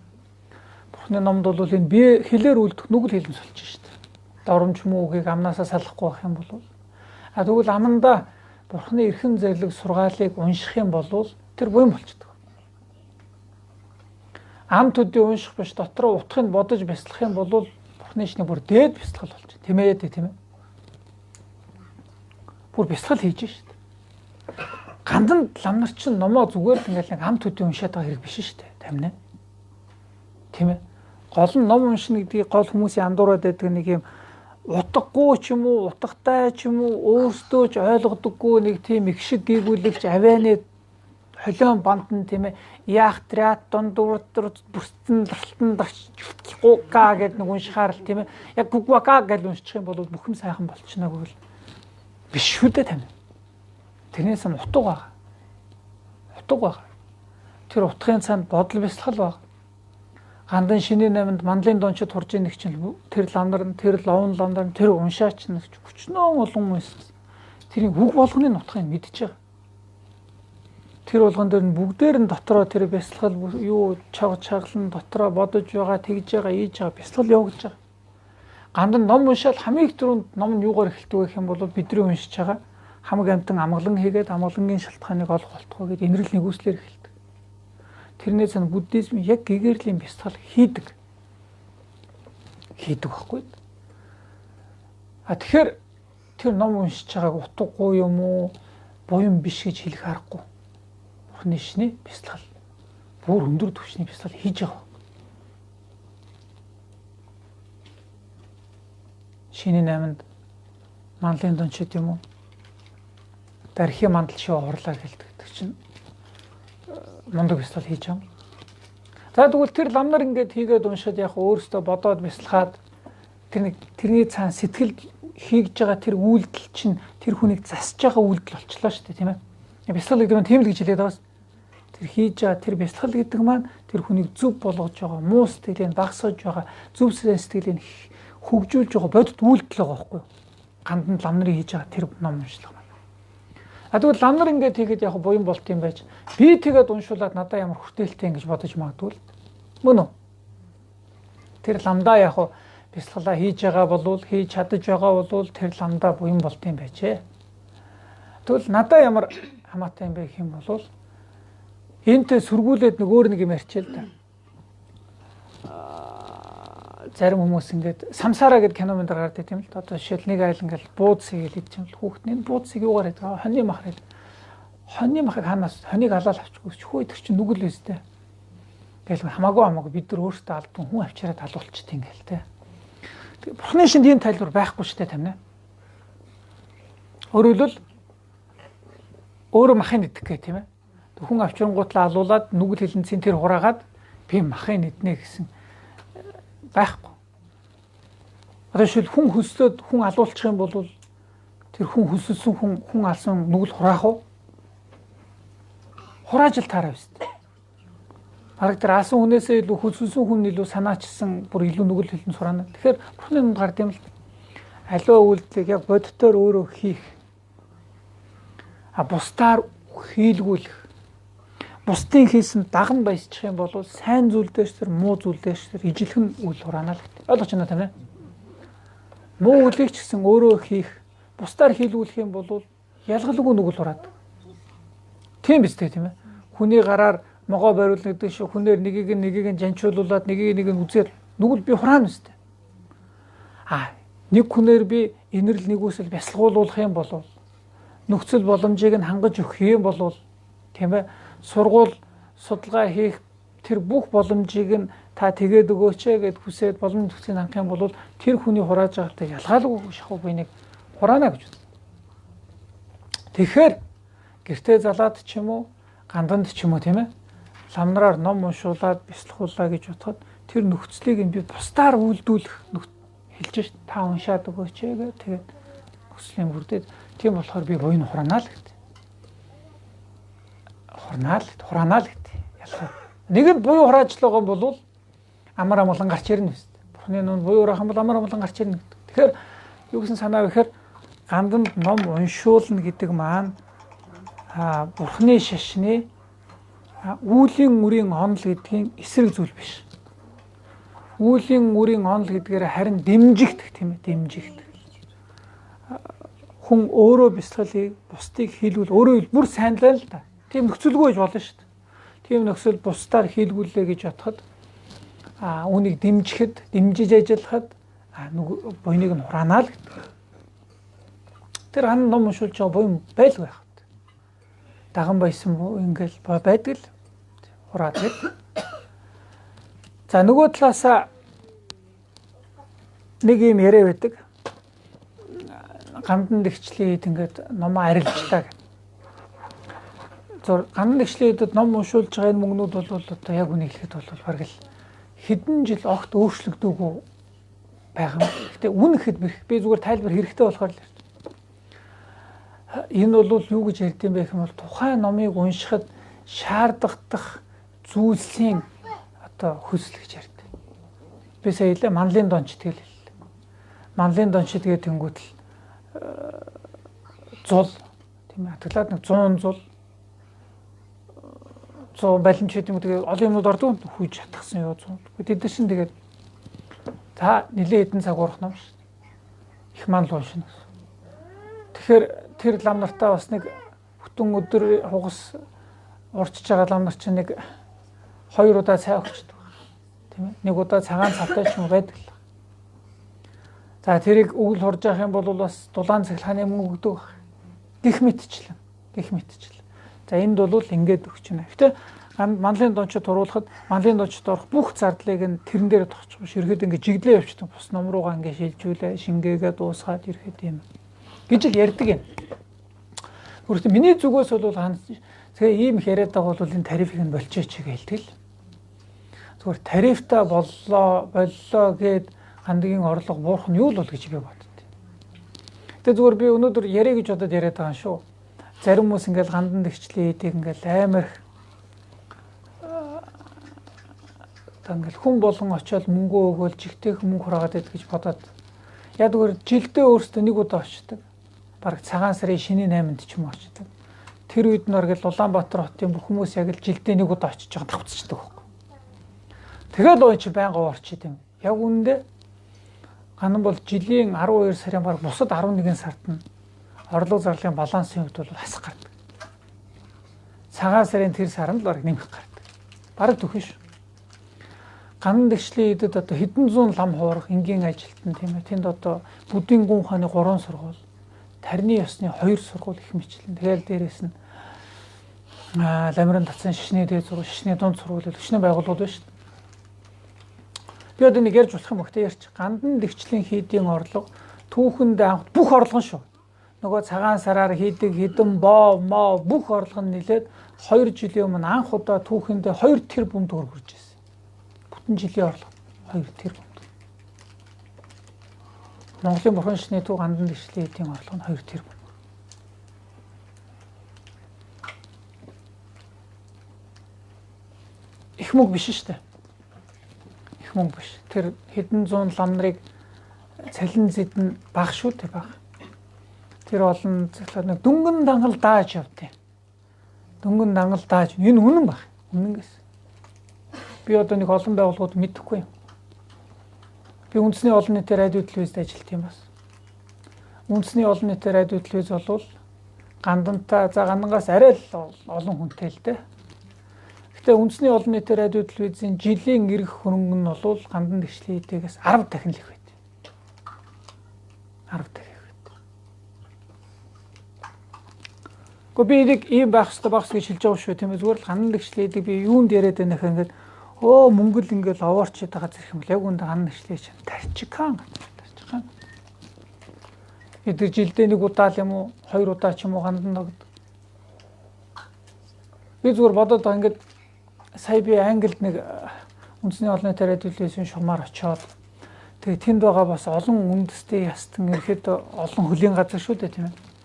Бурхны номд бол энэ би хэлээр үлдэх нүгэл хэлмс болчих шүү дээ. Доромж муу үгийг амнаасаа салахгүй байх юм бол тэгвэл амандаа Бурхны эрхэм зэрлэг сургаалыг унших юм бол тэр буян болчихдог. Ам төдий унших биш дотроо утгыг бодож бяцлах юм бол Бурхны шний бүр дээд бяцлал болж тийм ээ тийм ээ. Бүр бяцлал хийж шүү дээ. Гандан лам нар чинь номоо зүгээр л ингээл ам төдий уншаад байгаа хэрэг биш шүү дээ. Тамина. Тийм ээ. Гол нь ном уншина гэдгийг гол хүмүүсийн андуураад байдаг нэг юм утгагүй ч юм уу, утгатай ч юм уу, өөрсдөө ч ойлгодоггүй нэг тийм их шиг гэгүүлэгч авианы холион бандан тийм ээ. Яах трят дондуур бүрстэн дартан гука гэдэг нэг уншихаар л тийм ээ. Яг гука гэж уншчих юм бол бүх юм сайхан болчихно гэвэл биш шүү дээ тань. Тэрнээс нь утга байгаа. Тэр утгын цаанд бодол бясалгал байгаа. Гандан шинийн 8-нд манлын дончид хурж ийн нэг чинь тэр лам нар, тэр ловн лам нар, тэр уншаач нэг хүчнөө олон хүмүүс тэрийг үг болгоны нутгийг мэдчихэж байгаа. Тэр болгон дээр нь бүгдээр нь дотроо тэр бясалгал юу чаглан дотроо бодож байгаа, тэгж байгаа, ийж байгаа бясалгал явагдаж байгаа. Гандан ном уншаад хамгийн их түрүүнд ном нь юугаар эхэлдэг гэх юм бол бидний уншиж байгаа хамаг амтан амгалан хийгээд амгалангийн шалтгааныг олох болтгоо гэдэг инэрл нэгүслэр эхэлдэг. Тэрнээс нь буддизм яг гэгэрлийн бясалгал хийдэг байхгүй. Тэгэхээр тэр ном уншиж байгааг утгагүй юм уу, буян биш гэж хэлэх аргагүй. Бурхны шний бясалгал бүр өндөр түвшний бясалгал хийж байгаа. Шинийн 8-нд манлын дончид юм уу? Дархи мандал шиг хурлаар хэлдэг чинь мундаг бясалгал хийж байгаа. За тэгвэл тэр лам нар ингээд хийгээд уншаад яг өөрөөсөө бодоод бясалгаад тэрний цаан сэтгэл хийж байгаа тэр үйлдэл чинь тэр хүнийг засж байгаа үйлдэл болчлоо шүү дээ тийм ээ. Бясалгал гэдэг нь тийм л гэж хэлээд байгаас. Тэр хийж байгаа тэр бясалгал гэдэг маань тэр хүнийг зөв болгож байгаа, муу сэтгэлийг багасгаж байгаа, зөв сэтгэлийг хөгжүүлж байгаа бодит үйлдэл байгаа байхгүй юу? Гандан лам нарын хийж байгаа тэр ном уншлага. Тэгвэл лам нар ингээд хийгээд яг буян болт юм байж би тэгээд уншуулад надаа ямар хүртээлтэй ингэж бодож магадгүй л мөн үү? Тэр ламдаа яг бясалгалаа хийж байгаа болвол хийж чадаж байгаа болвол тэр ламдаа буян болт юм байжээ. Тэгвэл надаа ямар хамаатай юм бэ гэх юм бол энтэй сүргүүлээд нэг өөр нэг юм ярьчихъя л да. Зарим хүмүүс ингээд самсараа гэдэг кино мэн дээр гардаг тийм л. Одоо жишээл нэг айл ингээд буудсыг хэлээд чинь хүүхэд нь буудсыг юугаар гэдэг хоньны мах хэл. Хоньны махыг ханаас хоньыг алаад авчихгүй хөө тэр чинь нүгэл үстэй. Тэгэл хамаагүй бид нар өөрсдөө алдсан хүн авчираад алуулчихдээ ингээл те. Тэгээ Бурхны шинд энэ тайлбар байхгүй штэ тамина. Өөрөөр махын идэх гэх тийм ээ. Хүн авчирангуутлаа алуулаад нүгэл хилэнцийн тэр хураагаад би махын иднэ гэсэн байхгүй. Одоо шил хүн хөслөөд хүн алуулчих юм бол тэр хүн хөсөлсөн хүн алсан нүгэл хураах уу? Хурааж л таарав шүү дээ. Бараг тэр алсан хүнээсээ илүү хөсөлсөн хүн илүү санаачсан бүр илүү нүгэл хэлэн сураана. Тэгэхээр бурхны нүд гард юм л аливаа үйлдэлийг яг бодитоор өөрөө хийх. Бусдаар хийлгүүлэх. Бусдын хийсэн даган баясчих юм бол сайн зүйл дэш тэр муу зүйл дэш тэр ижилхэн үйл хураана л гэдэг. Ойлгож байна тийм ээ? Муу үлийг ч гэсэн өөрөө хийх, бусдаар хийлгүүлэх юм бол ялгалгүй нүгэл хураад. Тийм биз дээ тийм ээ? Хүний гараар могоо бариулна гэдэг шиг хүнээр нэгийг жанчуулуулад нэгийг үзээд нүгэл би хураана үстэй. Нэг хүнээр би инэрл нэгүсэл бясалгуулуулах юм бол нөхцөл боломжийг нь хангаж өгөх юм бол тийм ээ? Сургууль судалгаа хийх тэр бүх боломжийг нь та тэгээд өгөөч гэд хүсээд боломж нөхцөлийг хангах юм бол тэр хүний хурааж байгаатай ялгаалгүй шахуу биенийг хураана гэж байна. Тэгэхээр гэртээ залаад ч юм уу, ганданд ч юм уу тийм ээ? Ламнараар ном уншуулад бясалгууллаа гэж бодоход тэр нөхцөлийг нь би бусдаар үйлдүүлэх хэлж шээ. Та уншаад өгөөч гэд тэгээд нөхцөлийн бүрдээд тийм болохоор би буйн хураана л гэдэг. Хураана л гэдэг. Ялгаа. Нэг нь буюу хурааж л байгаа бол амар амгалан гарч ирнэ шүү дээ. Бурхны нүд буюу урах юм бол амар амгалан гарч ирнэ гэдэг. Тэгэхээр юу гэсэн санаа вэ гэхээр ганданд ном уншуулна гэдэг маань Бурхны шашны үүлийн үрийн онол гэдгийн эсрэг зүйл биш. Үүлийн үрийн онол гэдгээр харин дэмжигдэх тийм ээ, дэмжигдэх. Хүн өөрөө бясалгалыг бусдыг хийлгүүл өөрөө бүр сайнлаа л да. Тийм нөхцөлгүй байж болно шүү дээ. Тийм нөхцөл бусдаар хийлгүүлээ гэж бодоход үүнийг дэмжихэд, дэмжиж ажиллахад буйныг нь хураана л гэдэг. Тэр хан ном уншуулж байгаа буйн байлгүй байх. Даган баясан ингээл байдаг л хураад гэдэг. За нөгөө талаасаа нэг юм яриа байдаг. Гандан дэгчлийн хэд ингээд номоо арилжлаа гэх. Гандан дэгчлийн хэдэд ном уншуулж байгаа энэ мөнгнүүд бол одоо яг үнийг хэлэхэд бол бараг л хэдэн жил огт өөрчлөгдөөгүй байгаа юм. Гэхдээ үн гэхэд би зүгээр тайлбар хэрэгтэй болохоор л энэ бол юу гэж ярьд юм бэ гэхэл тухайн номыг уншихад шаардлагадах зүйлсийн одоо хөсөл гэж ярьд. Би сая хэлээ манлын донч тэгэл хэллээ. Манлын донч тэгээд тэнгуут л зул тийм ээ атгалаад нэг 100 зул 100 балимч гэдэг юм тэгээд олон юмнууд ордог хүйж хатгсан юу 100. Тэд нар шин тэгээд та нэлээд хэдэн цаг урах ном шүү. Их манл уншина. Тэгэхээр тэр лам нартаа бас нэг бүтэн өдөр хугас урчж байгаа лам нар чинь нэг 2 удаа цай өгчдөг. Тийм ээ. Нэг удаа цагаан цавтай ч юм байдаг л. За тэрийг өгөл хурж явах юм бол бас дулаан цахилгааны мөнгө өгдөг. Гэх мэтчлэн. За энд бол ингэж өгч байна. Гэтэ манлын дончод туруулахад манлын дончод орох бүх зардлыг нь тэрэн дээр тохичих ирэхэд ингэ жиглээ явчихдаг. Бус ном руугаа ингэ шилжүүлээ, шингээгээ дуусгаад ирэхэд юм. Гэж л ярьдаг юм. Өөрөөр миний зүгээс бол тэгээ ийм их яриад байгаа бол энэ тарифыг нь болчихооч гэж хэлдэг л. Зүгээр тарифта боллоо гэд хандгийн орлого буурах нь юу л бол гэж би боддог. Тэгээ зүгээр би өнөөдөр яриа гэж бодоод яриад байгаа шүү. Зарим хүмүүс ингээл гандан дэгчлийн эдийг ингээл амар ингээл хүн болгон очиод мөнгө өгөөл жигтэйх мөнгө хураагаад байдаг гэж бодоод яг зүгээр жилдээ өөртөө нэг удаа очдог. Бараг цагаан сарын шинийн 8-нд ч юм очдог. Тэр үед нөр гэл Улаанбаатар хотын бүх хүмүүс яг л жилдээ нэг удаа очиж байгаа давцчихдаг байхгүй. Тэгээд ой чи байнга орчид юм. Яг үүндээ ганан бол жилийн 12 сарын баг бусад 11 сард нь орлого зарлалын балансын хувьд бол хасах гардаг. Цагаан сарын тэр сард л баг нэмэх гардаг. Бараг төхөн шүү. Ганан дэгчлийн эдэд одоо хэдэн зуун лам хуурах энгийн ажилтан тийм ээ. Тэнд одоо Бүдийн гүн хааны 3 сургууль, Тарны ёсны 2 сургууль их мэтлэн. Тэгэл дээрэс нь Ламиран татсан шишний дээд сургууль, шишний дунд сургууль, өчнөө байгууллагууд байна шүү. Би одоо нэг ярьж болох юм өгтэй ярьч. Гандан дэгчлийн хийдийн орлого түүхэнд анх бүх орлого шүү. Нөгөө цагаан сараар хийдэг хэдэн боо моо бүх орлого нь нэлээд 2 жилийн өмнө анх удаа түүхэндээ 2 тэрбум төгрөг хүрч ирсэн. Бүтэн жилийн орлого 2 тэрбум. Монголын бурхан шний төв гандан дэвшлийн эдийн орлого нь 2 тэрбум. Их мөнгө биш шүү дээ. Их мөнгө биш. Тэр хэдэн зуун лам нарыг цалин зэдэн бага шүү дээ, бага. Тэр олон нэг дүнгэн дангал дааж явдیں۔ Дүнгэн дангал дааж. Энэ үнэн баг. Үнэнгээс. Би одоо нэг олон байгууллагууд мэдэхгүй юм. Би үндэсний олон нийтийн радио телевизэд ажиллаж тийм бас. Үндэсний олон нийтийн радио телевиз болвол гандантай за гандангаас арай л олон хүнтэй л дээ. Гэтэ үндэсний олон нийтийн радио телевизийн жилийн ирэх хөрөнгө нь бол гандан дэвшлийн эдээс 10 дахин л их байт. 10 дахин. Гэхдээ би энийг ийм байх хэрэгтэй багс гэж хэлж байгаа шүү тийм ээ. Зүгээр л гандан дэвшлийн эдийг би юунд яриад байна гэхээр ингээд мөнгөл ингээл овоорчод байгаа зэрэг юм л яг үндэ гандан дэвшлийн чинь тарчигхан. Эдгээр жилдээ нэг удаа л юм уу 2 удаа ч юм уу гандан ногд. Би зүгээр бодоод байгаа ингээд сая би Англид нэг үндэсний олон нийтийн радио телевизийн шугамаар очиод тэгээ тэнд байгаа бас олон үндэстэй ястан ирэхэд олон хөлийн газар шүү дээ тийм ээ.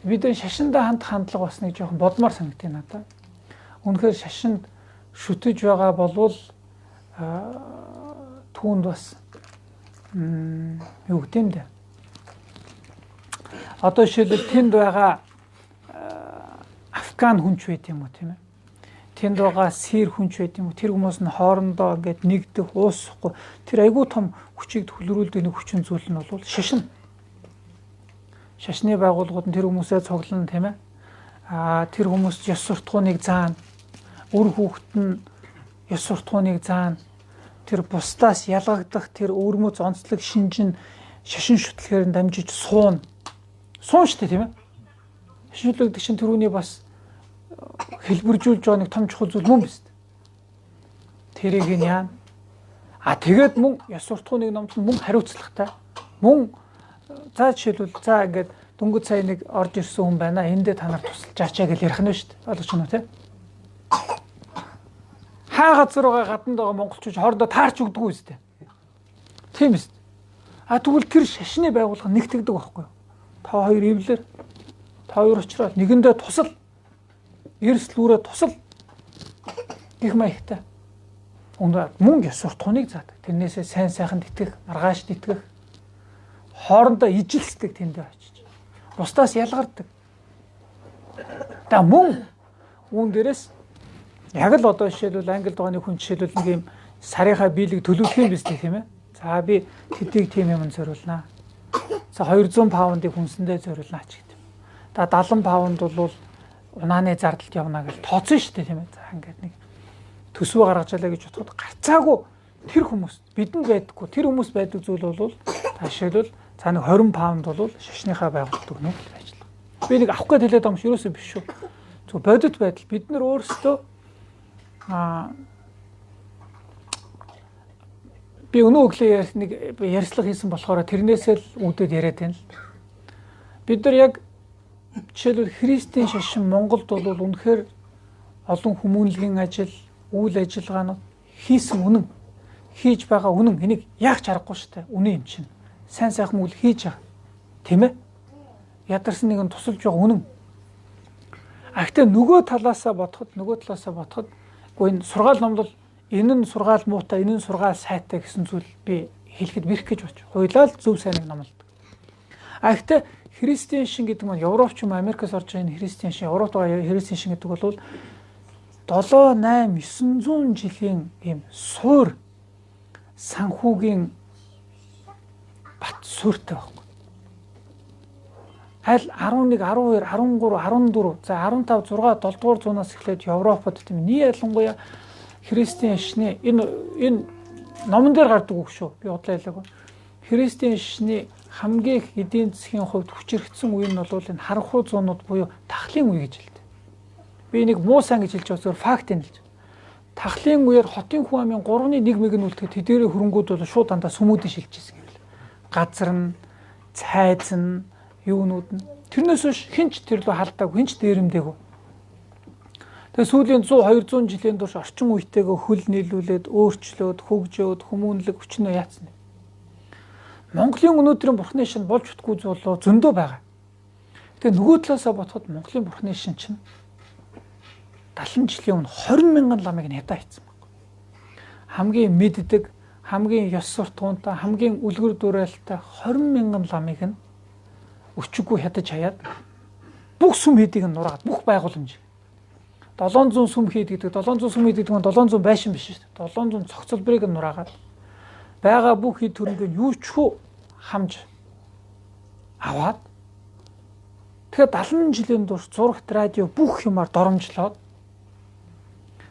Бид шашиндаа хандлага бас нэг жоохон бодмоор санагдтыг надад. Үнэхээр шашинд шүтэж байгаа болвол түүнд бас юу гэдэг юм бэ? Одоо жишээлбэл тэнд байгаа афган хүнч байт юм уу тийм ээ. Тэнд байгаа сир хүнч байт юм уу. Тэр хүмүүс нь хоорондоо ингээд нэгдэх, уусахгүй. Тэр айгүй том хүчийг төвлөрүүлдэг нэг хүчин зүйл нь бол шашин. Шашны байгууллагууд нь тэр хүмүүсээ цуглана тийм ээ. Тэр хүмүүст ёс суртахууныг заана. Үр хүүхэд нь ёс суртахууныг заана. Тэр бусдаас ялгагдах тэр өвөрмөц онцлог шинж нь шашин шүтлэхээр дамжиж суун. Суун шүү дээ тийм ээ. Шашин шүтлэгдэх чинь тэрүүний бас хэлбэржүүлж байгаа нэг том чухал зүйл мөн биз дээ. Тэрийг нь яана. Тэгээд мөн ёс суртахууныг номлон мөн хариуцлагатай. Мөн за жишээлбэл за ингээд дөнгөж сая нэг орж ирсэн хүн байна. Эндээ та нар тусалж аачаа гэж ярих нь шүү дээ. Ойлгож байна уу те? Хаа газар байгаа гаданд байгаа монголчууд хоорондоо таарч өгдөг үстэй. Тийм биз дээ. Тэгвэл тэр шашны байгууллага нэгтгэдэг байхгүй юу? Та хоёр ивлэр та хоёр очроо нэгэндээ тусал эрслүүрээ тусал гэх маягтай. Мөн ёс суртахууныг заадаг. Тэрнээсээ сайн сайханд итгэх, маргаашд итгэх, хоорондоо ижилсдэг тэндээ очиж. Бусдаас ялгардаг. Мөн үүн дээрээс яг л одоо жишээлбэл Англид байгаа нэг хүн жишээлбэл нэг юм сарынхаа биелэг төлөвлөх юм биз дээ тийм ээ. За би тэдийг тийм юм зориулнаа. За 200 паундыг хүнсэндээ зориулнаа ч гэдэг. 70 паунд бол унааны зардалд явна гэж тооцсон шүү дээ тийм ээ. За ингээд нэг төсвөө гаргаж ялаа гэж бодоход гарцаагүй тэр хүмүүс бидэнд байдаггүй тэр хүмүүс байдаг зүйл бол жишээлбэл за нэг 20 паунд бол шашныхаа байгууллагад өгнө гэж ажиллах. Би нэг авах гэж хэлээд байгаа юм шүү ерөөсөө биш шүү. Зөв бодит байдал бид нар өөрсдөө би өнөө өглөө нэг ярьцлага хийсэн болохоор тэрнээсээ л үүдээд яриад байна л. Бид нар яг жишээлбэл христийн шашин Монголд бол үнэхээр олон хүмүүнлэгийн ажил, үйл ажиллагаанууд хийсэн үнэн, хийж байгаа үнэн энийг яах ч аргагүй шүү дээ. Үнэн юм чинь. Сайн сайхан үйл хийж байгаа. Тийм ээ? Ядарсан нэг нь тусалж байгаа үнэн. Гэхдээ нөгөө талаасаа бодоход үгүй энэ сургаал номлол энэ нь сургаал муутай, энэ нь сургаал сайтай гэсэн зүйл би хэлэхэд бэрх гэж бодож. Хоёулаа л зөв сайныг номлодог. Гэхдээ христийн шин гэдэг нь Европч юм Америкаас орж байгаа энэ христийн шин, Европт байгаа христийн шин гэдэг бол 7, 8, 900 жилийн ийм суур санхүүгийн бат суурьтай байхгүй. Аль 11, 12, 13, 14, за 15, 6, 7 дугаар зуунаас эхлээд Европод тийм нэг ялангуяа христийн шний энэ номон дээр гардаг үг шүү. Би бодлоо ялаагүй. Христийн шний хамгийн их эдийн засгийн хувьд хүчирхсэн үе нь бол энэ харанхуй зуунууд буюу тахлын үе гэж хэлдэг. Би нэг муу сан гэж хэлж байгаа зөвхөн факт хэлж. Тахлын үеэр хотын хүн амын 3.1 мэг нь үлдэхэд тэдэрийн хөрөнгүүд бол шууд дандаа сүмүүдийн шилжижсэн юм л. Газар нь, цайз нь, юунууд нь тэрнээс биш хинч тэр лөө халдааг хинч дээрэмдээгүй. Тэгээ сүүлийн 100 200 жилийн турш орчин үетэйгээ хөл нийлүүлээд өөрчлөөд хөгжөөд хүмүүнлэг хүчнөө яатсан. Монголын өнөөдрийн бурхны шин болж утгүй зүйл зөндөө байгаа. Тэгээ нөгөө талаасаа бодоход Монголын бурхны шин чинь 70 жилийн өмнө 20 мянган ламыг ядаа хийсэн байна. Хамгийн мэддэг, хамгийн ёс суртахуунтай, хамгийн үлгэр дуурайлтай 20 мянган ламыг нь өчиггүй хядаж хаяад бүх сүм хийдийг нь нураад бүх байгууламж 700 сүм хийдэг. 700 сүм хийдэг нь 700 байшин биш шүү дээ. 700 цогцлборыг нь нураагаад байгаа бүх хэд хөрөнгөний юу ч хөө хамж аваад тэгэхээр 70 жилийн турш зурагт радио бүх юмар доромжлоод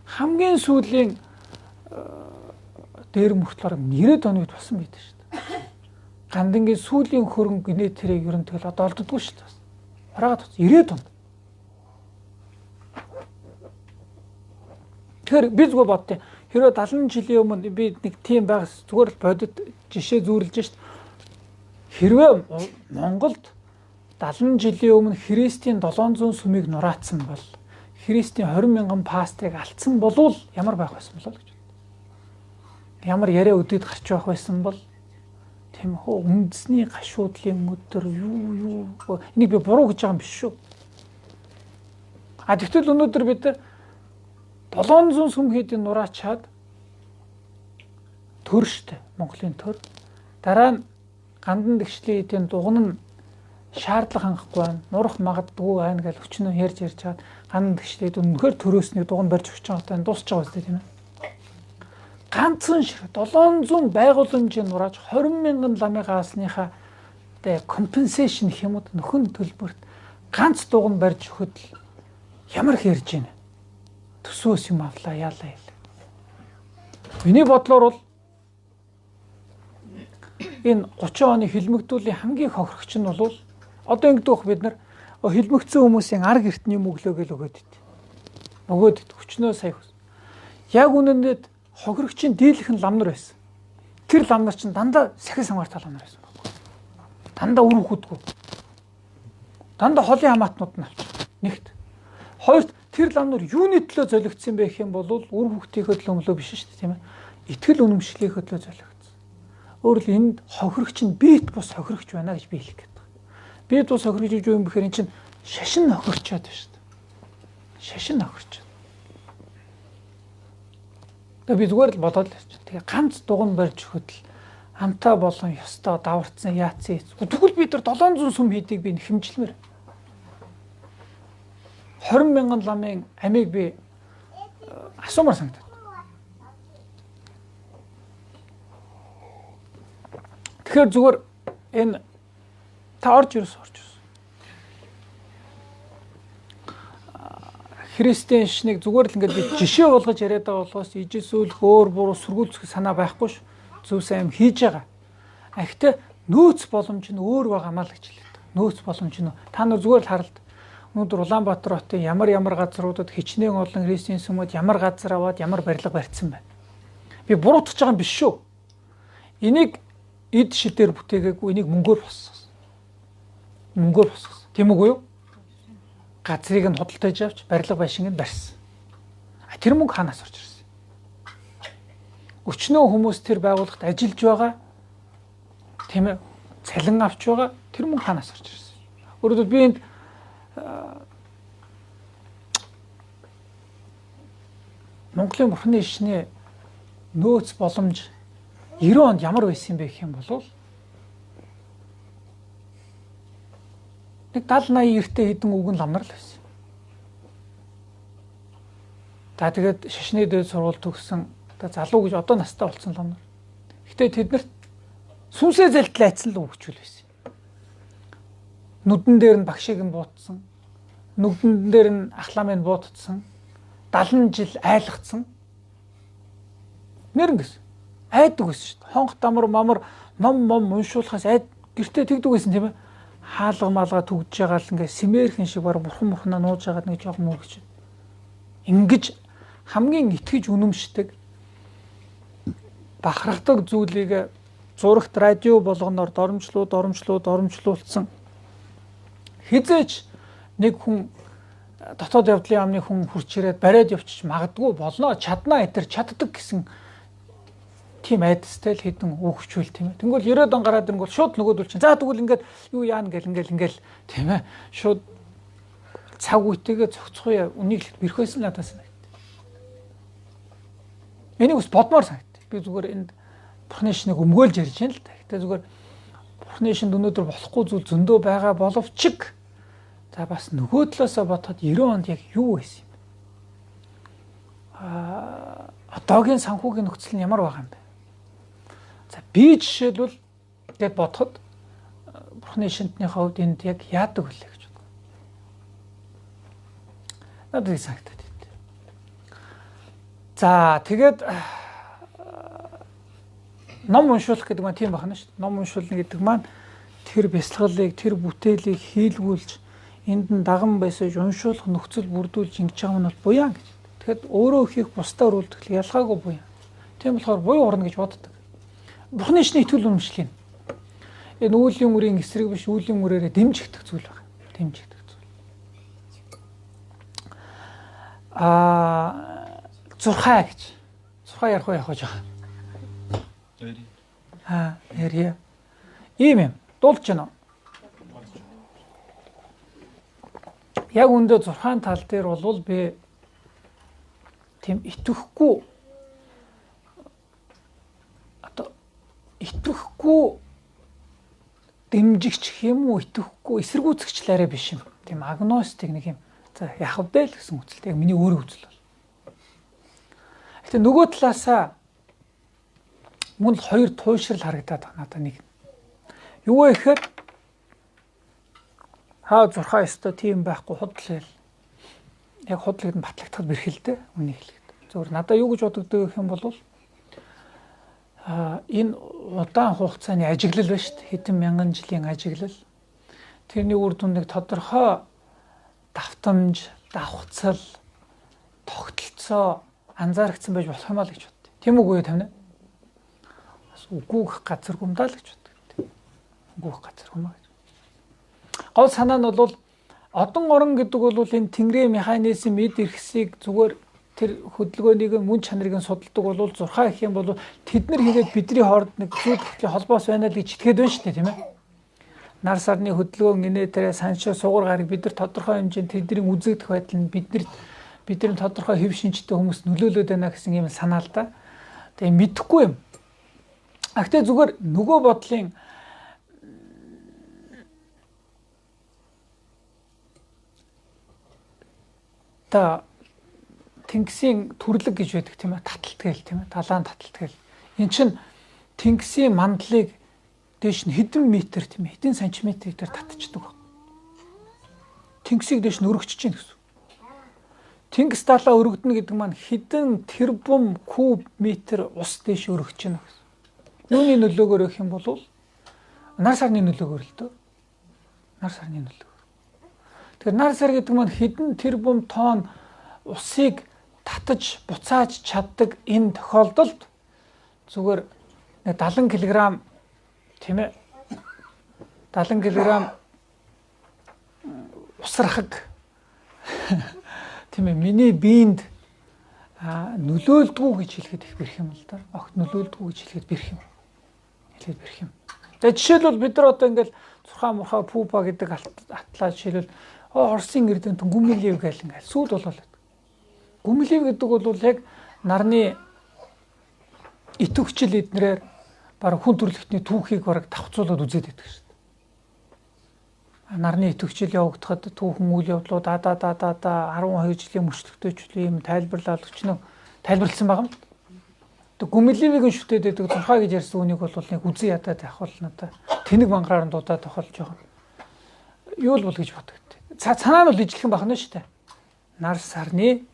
хамгийн сүүлийн дээр мөртлөөр 90-ад оногд болсон байдаг шүү дээ. Гандангийн сүүлийн хөрөнгө гинэ тэрэг ер нь тэгэл одоо олддоггүй шүү дээ. Хараагаад 90-ад онд. Тэгэхээр би зүгээр бодтыг. Хэрвээ 70 жилийн өмнө би нэг тийм байгаас зүгээр л бодит жишээ зүүрлэж шít. Хэрвээ Монголд 70 жилийн өмнө Христийн 700 сүмийг нураацсан бол Христийн 20 мянган пастыг алдсан болвол ямар байх байсан болоо гэж. Ямар яриа өдөд гарч байх байсан бол тийм хөө үндэсний гашуудлын өдөр юу энийг би буруу гэж байгаа юм биш шүү. Тэгтэл өнөөдөр бид 700 сүм хийдийн нураачаад төр штэ Монголын төр. Дараа нь гандан дэгшлийн эдийн дуган нь шаардлага хангахгүй байна. Нурах магадгүй байна гэж өчнөө ярьж чаад гандан дэгшлээд үнэхээр төрөөснийг дуган барьж өгч байгаатай дуусч байгаа үстэй тийм ээ. Ганцхан ширхэг 700 байгууламжийн нурааж 20 мянган ламын гаасныхаа компенсашн хэмэд нөхөн төлбөрт ганц дуган барьж өгөхөд ямар их ярьж байна. Төсөөс юм авлаа яалаа яа. Миний бодлоор бол энэ 30 оны хилмигдүүллийн хамгийн хохирогч нь бол одоо ингэдэх бид нар хилмигдсэн хүмүүсийн арга эртний юм өглөө гэж өгөөд ит. Өгөөд өчнөө сая. Яг үнэндээ хохирогчийн дийлхэн ламнар байсан. Тэр ламнар чинь дандаа сахис хамгаалтай ламнар байсан. Дандаа үр хөвдгүү. Дандаа холын хамаатнууд нь авчих. Нэгт. Хоёрт тэр ламнар юуны төлөө золигдсон бэ гэх юм бол үр хөвгтийнхөө төлөө биш шүү дээ тийм ээ. Итгэл үнэмшлийнхөө төлөө золигдсон. Өөрөөр энд хохирогч нь биет бус хохирогч байна гэж би хэлэх гээд байна. Биет бус хохирогч гэж юу юм бэхээр эн чинь шашин хохирчод байна шүү дээ. Шашин хохирчод. Тэгээ би зүгээр л бодоод л байна. Тэгээ ганц дуган барьж өгөхөд л амтаа болон ёстой даварцсан яатсан. Тэгвэл бид нар 700 сүм хийдийг би хэмжилмээр. 20 мянган ламын амийг би асуумаар санагдав. Тэгэхээр зүгээр энэ та орж ирсэн. Христийн шнийг зүгээр л ингээд жишээ болгож яриад байгаа болохоос ижисүүлэх өөр буруу сөргүүлцэх санаа байхгүй ш. Зөв сайн хийж байгаа. Гэхдээ нөөц боломж нь өөр байгаамаа л гэж хэлээд. Нөөц боломж нь та нар зүгээр л харалт. Өнөөдөр Улаанбаатар хотын ямар газруудад хичнээн олон христийн сүмүүд ямар газар аваад ямар барилга барьсан байна. Би буруутгаж байгаа юм биш шүү. Энийг эд шидээр бүтээгээгүй, энийг мөнгөөр босгосон. Мөнгөөр босгосон. Тийм үгүй юу? Газрыг нь худалдаж авч барилга байшинг нь барьсан. Тэр мөнгө хаанаас орж ирсэн? Өчнөө хүмүүс тэр байгууллагт ажиллаж байгаа. Тийм ээ. Цалин авч байгаа. Тэр мөнгө хаанаас орж ирсэн? Өөрөөр би энд Монголын бурхны ишний нөөц боломж 90 онд ямар байсан бэ гэх юм бол нэг 70-80 эртээ хэдэн үгэн ламнар л байсан. За тэгээд шашны дээд сургууль төгссөн залуу гэж одоо настай болсон ламнар. Гэтэ тэднэрт сүнсээ залтлайцсан л өгчүүл байсан. Нүдэн дээр нь багшийг нь буутсан. Нүдэн дээр нь ахламыг буутсан. 70 жил айлгцсан. Нэрэн гэсэн. Айдаг гэсэн шүү дээ. Хонх дамар мамар ном уншуулахаас гэртээ тэгдэг байсан тийм ээ. Хаалга малга төгж байгаа л ингээ симээрхэн шиг баг бурхнаа нууж байгаа нэг жоох мөрөгч. Ингиж хамгийн итгэж үнэмшдэг бахархдаг зүйлийг зурагт радио болгоноор доромжлуулсан хизээч нэг хүн дотоод явдлын яамны хүн хурч ирээд бариад явчих магадгүй болно чаднаа итэр чаддаг гэсэн тийм айдастай л хэдэн өөгчүүл тийм ээ. Тэнгүүл 90-аад он гараад ирэнгүүт шууд нөгөөдөл чинь. За тэгвэл ингээд юу яана ингээл тийм ээ. Шууд цаг үетэйгээ цогцгоё. Үнийг л бэрх байсан надад санагд. Энийг бас бодмоор санагд. Би зүгээр энд Бурхны шинийг өмгөөлж ярьж байна л да. Гэтэ зүгээр Бурхны шинд өнөөдөр болохгүй зүйл зөндөө байгаа боловч за бас нөгөө талаасаа бодоход 90 онд яг юу байсан юм? Одоогийн санхүүгийн нөхцөл нь ямар байгаа юм бэ? За би жишээлбэл яг бодоход Бурхны шинтний хувьд энд яг яадаг вүлээ гэж боддог. Надад санагдаад байна. За тэгээд ном уншуулах гэдэг маань тийм байна шүү дээ. Ном уншуулна гэдэг маань тэр бясалгалыг, тэр бүтээлийг хийлгүүлж энд нь даган байсан уншуулах нөхцөл бүрдүүлж ингэж байгаа нь бол буян гэж. Тэгэхэд өөрөө хийх бусдаар үлдэх ялгаагүй буян. Тийм болохоор буян урна гэж боддог. Бурхны шинэ итгэл үнэмшлийг энэ үүлийн үрийн эсрэг биш үүлийн үрээрээ дэмжигдэх зүйл байна. Дэмжигдэх зүйл. Зурхай гэж. Зурхай ярих уу явах гэж байгаа. Ярия. Ийм юм. Дуулж байна. Яг үндэ зурхаан тал дээр бол би тийм итгэхгүй дэмжигч юм уу итгэхгүй эсэргүүцэгч лараа биш юм. Тийм агностик нэг юм. За яах вэ л гэсэн үгтэй. Яг миний өөрөө үзэл бол. Гэтэ нөгөө талаасаа мөн л хоёр туйшрал харагдаад байна надад нэг. Юу вэ гэхээр зурхаа өстө тийм байхгүй худлал. Яг худлыг нь батлагдахад бэрхэлтэй үнийг хэлэхэд. Зөвхөн надад юу гэж бодогддог гэх юм бол энэ удаан хугацааны ажиглал ба шүү дээ. Хэдэн мянган жилийн ажиглал. Тэрний үр дүн нэг тодорхой давтамж, давхцал, тогтолцоо анзаарэгдсэн байж болох юм аа л гэж боддог. Тийм үгүй юу тавина? Бас үгүй гэх газар гумдаа л гэж боддог. Үгүй гэх газар гумаа гэж. Гол санаа нь бол одон орон гэдэг бол энэ тэнгэрийн механизм эд эрхсийг зүгээр тэр хөдөлгөөнийг мөн чанарыг судалдаг бол зурхаа гэх юм бол тэд нар хийгээд бидний хооронд нэг зүйл хөтлийн холбоос байна л гэж итгээд байна шүү дээ тийм ээ. Нар сарны хөдөлгөөн инээ тэрэ саншаа сугар гараг бид нар тодорхой хэмжээнд тэдний үзэгдэх байдал нь бидний тодорхой хэв шинжтэй хүмүүс нөлөөлөд байна гэсэн юм санаа л да. Тэгээ мэдэхгүй юм. Гэхдээ зүгээр нөгөө бодлын тэнгисийн төрлөг гэж байдаг тийм ээ, таталтгээл тийм ээ, далайн таталтгээл. Эн чинь тэнгисийн мандлыг дээш нь хэдэн метр тийм ээ, хэдэн сантиметр дээр татчихдаг. Тэнгисийг дээш нь өргөжж чинь гэсэн. Тэнгис далаа өргөднө гэдэг маань хэдэн тэрбум куб метр ус дээш өргөж чинь гэсэн. Юуны нөлөөгөөр гэх юм бол нар сарны нөлөөгөөр л дөө. Нар сарны нөлөөгөөр. Тэгэхээр нар сар гэдэг маань хэдэн тэрбум тонн усыг татаж буцааж чаддаг энэ тохиолдолд зүгээр 70 кг тийм ээ 70 кг усрахаг тийм ээ миний биед нөлөөлдгүү гэж хэлэхэд их бэрх юм л да. Огт нөлөөлдгүү гэж хэлэхэд бэрх юм. Тэгээ жишээлбэл бид нар одоо ингээл зурхаа мурхаа пупа гэдэг атлаа жишээлбэл Орсын эрдэнэт Гүмилев гэл ингээл сүйд болоод. Гүмилев гэдэг бол яг нарны итвэгчл эднэрээр бараг хүн төрөлхтний түүхийг бараг давхцуулаад үзээд байдаг шүү дээ. Нарны итвэгчл явагдахад түүхэн үйл явдлууд 12 жилийн мөрчлөгтэй юм тайлбарлал өчнө тайлбарлсан байгаа юм. Тэг Гүмилевийн шүтээд байдаг зурхаа гэж ярьсан үнийг бол нэг үзэн ядаад явах бол надаа тэнэг мангараар нь дуудаад тохиолж байгаа. Юу л бол гэж боддог. Санаа нь бол ижлэх юм байна шүү дээ. Нар сарны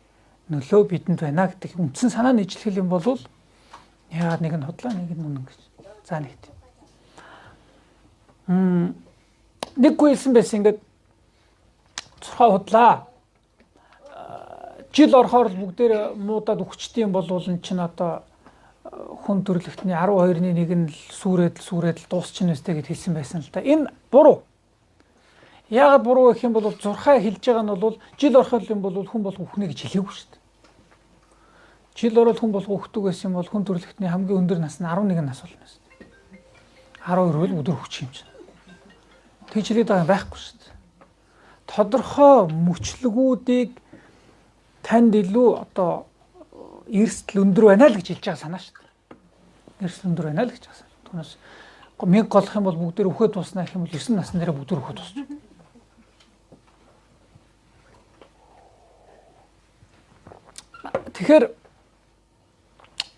нөлөө бидэнд байна гэдэг үндсэн санаа нь ижлэх юм бол яагаад нэг нь худлаа нэг нь үнэн гэж. За нэг тийм. Нэггүй хэлсэн байсан ингээд зурхаа худлаа. Жил орохоор л бүгдээр муудаад өгчдгийм бол энэ чинь одоо хүн төрлөختний 12-ны 1 нь л сүрээд дуусчихна үстэй гэж хэлсэн байсан л да. Энэ буруу. Яагаад буруу гэх юм бол зурхаа хэлж байгаа нь бол жил орох юм бол хүн бол үхнэ гэж хэлээгүй шүү дээ. Жил ороод хүн бол хүүхдүүд байсан бол хүн төрөлхтний хамгийн өндөр нас нь 11 нас болно. 12 бол өдөр хүч юм чинь. Тэгжлээд байгаа байхгүй шүү дээ. Тодорхой мөчлөгүүдийг танд илүү одоо эрсдэл өндөр байна л гэж хэлж байгаа санаа шүү дээ. Эрсдэл өндөр байна л гэж байгаа санаа. Түүнээс 1000 голох юм бол бүгдээр өхөө туснаа гэх юм бол 9 насны дээрээ бүгдээр өхөө тусч. Тэгэхээр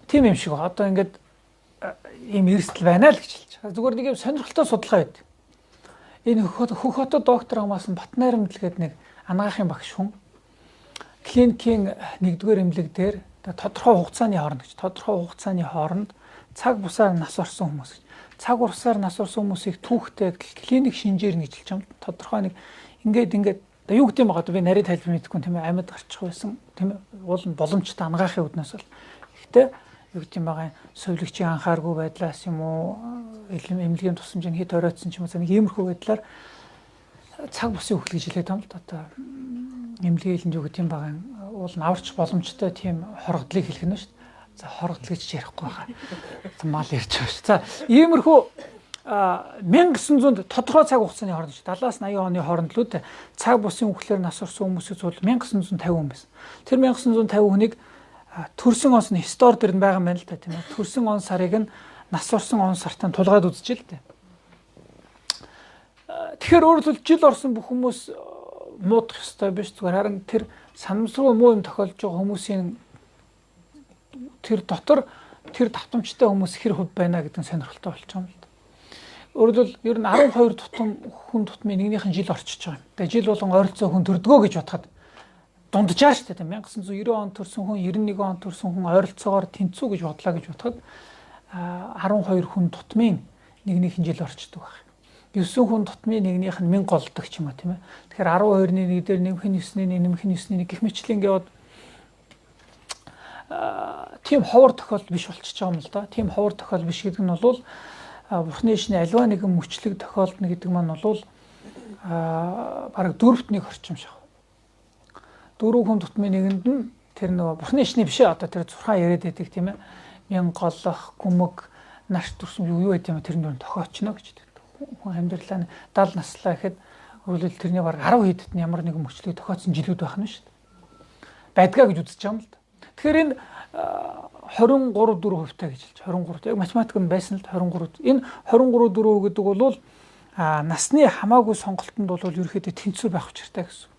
тийм юм шиг ба. Одоо ингээд ийм эрсдэл байна л гэж хэлж байгаа. Зүгээр нэг юм сонирхолтой судалгаа байд. Энэ Хөх хотод доктор хамаасан Батнайрамдл гэдэг нэг анагаахын багш хүн клиникийн 1-р эмнэлэг дээр тодорхой хугацааны хооронд цаг бусаар нас орсон хүмүүс гэж. Цаг бусаар нас орсон хүмүүсийг түүхтэй клиник шинжээр гэж хэлж байгаа. Тодорхой нэг ингээд юу гэдэг юм байгаа би нарийн тайлбар мэдгүй тийм ээ амьд гарчих байсан тийм ээ уул нь боломжтой ангаахын үднээс бол. Гэхдээ юу гэдэг юм байгаа сувилагчийн анхааргүй байдлаас юм уу эмнэлгийн тусламжийн хэд оройтсон ч юм уу нэг иймэрхүү байдлаар цаг бусын хөл гэж хэлээд байгаа юм л да. Одоо эмнэлгийн хэлэнд юу гэдэг юм байгаа уул нь аварч боломжтой тийм хоргодлыг хэлэх нь шүү дээ. За хоргодл гэж ярихгүй байгаа. Мал ярьж байгаа шүү. За иймэрхүү 1900 тодорхой цаг хугацааны хооронд 70-аас 80 оны хооронд л үү цаг бусын үхлээр нас орсон хүмүүсийн зүйл 1950 хүн байсан. Тэр 1950 хүнийг төрсөн онс нь стор дээр нь байгаа юм байна л та тийм ээ. Төрсөн он сарыг нь нас орсон он сартаа тулгаад үзчихэ л дээ. Тэгэхээр өөрөлдвөл жил орсон бүх хүмүүс муудах ёстой биш зүгээр харин тэр санамсруу муу юм тохиолж байгаа хүмүүсийн тэр дотор тэр давтамжтай хүмүүс хэр хөв байна гэдэг нь сонирхолтой болж байгаа юм л да. Өөрөлдвөл ер нь 12 хүн тутмын нэгнийх нь жил орчиж байгаа юм. Тэгээ жил болгон ойролцоо хүн төрдгөө гэж бодоход дунджаа шүү дээ. 1990 онд төрсэн хүн 91 онд төрсэн хүн ойролцоогоор тэнцүү гэж бодлоо гэж бодоход 12 хүн тутмын нэгнийх нь жил орчдөг байх. 9 хүн тутмын нэгнийх нь 1000 голдог ч юм уу тийм ээ. Тэгэхээр 12-ны нэг дээр нэмэх нь 9-ний нэмэх нь 9-ний гэх мэтлэн гээд тийм ховор тохиолдол биш болчихж байгаа юм л да. Тийм ховор тохиолдол биш гэдэг нь бол Бурхны ишний аливаа нэгэн мөчлөг тохиолдно гэдэг маань бол бараг 4-т 1 орчим шах. 4 хүн тутмын нэгэнд нь тэр нөгөө Бурхны ишний биш одоо тэр зурхаа яриад байдаг тийм ээ. 1000 голох, гүмэг, нарт төрсөн юу гэдэг юм тэр нь тохиолчно гэж. Хүн амьдралаа 70 наслаа гэхэд өөрөлдөл тэрний бараг 10 хэдд нь ямар нэгэн мөчлөг тохиолдсон жилүүд байх нь шүү дээ. Байдгаа гэж үзэж байгаа юм л да. Тэгэхээр энэ 23-4% гэж хэлж 23. Яг математик нь байсан л 23. Энэ 23-4% гэдэг бол насны хамаагүй сонголтонд бол ерөөхдөө тэнцүү байх учиртай гэсэн.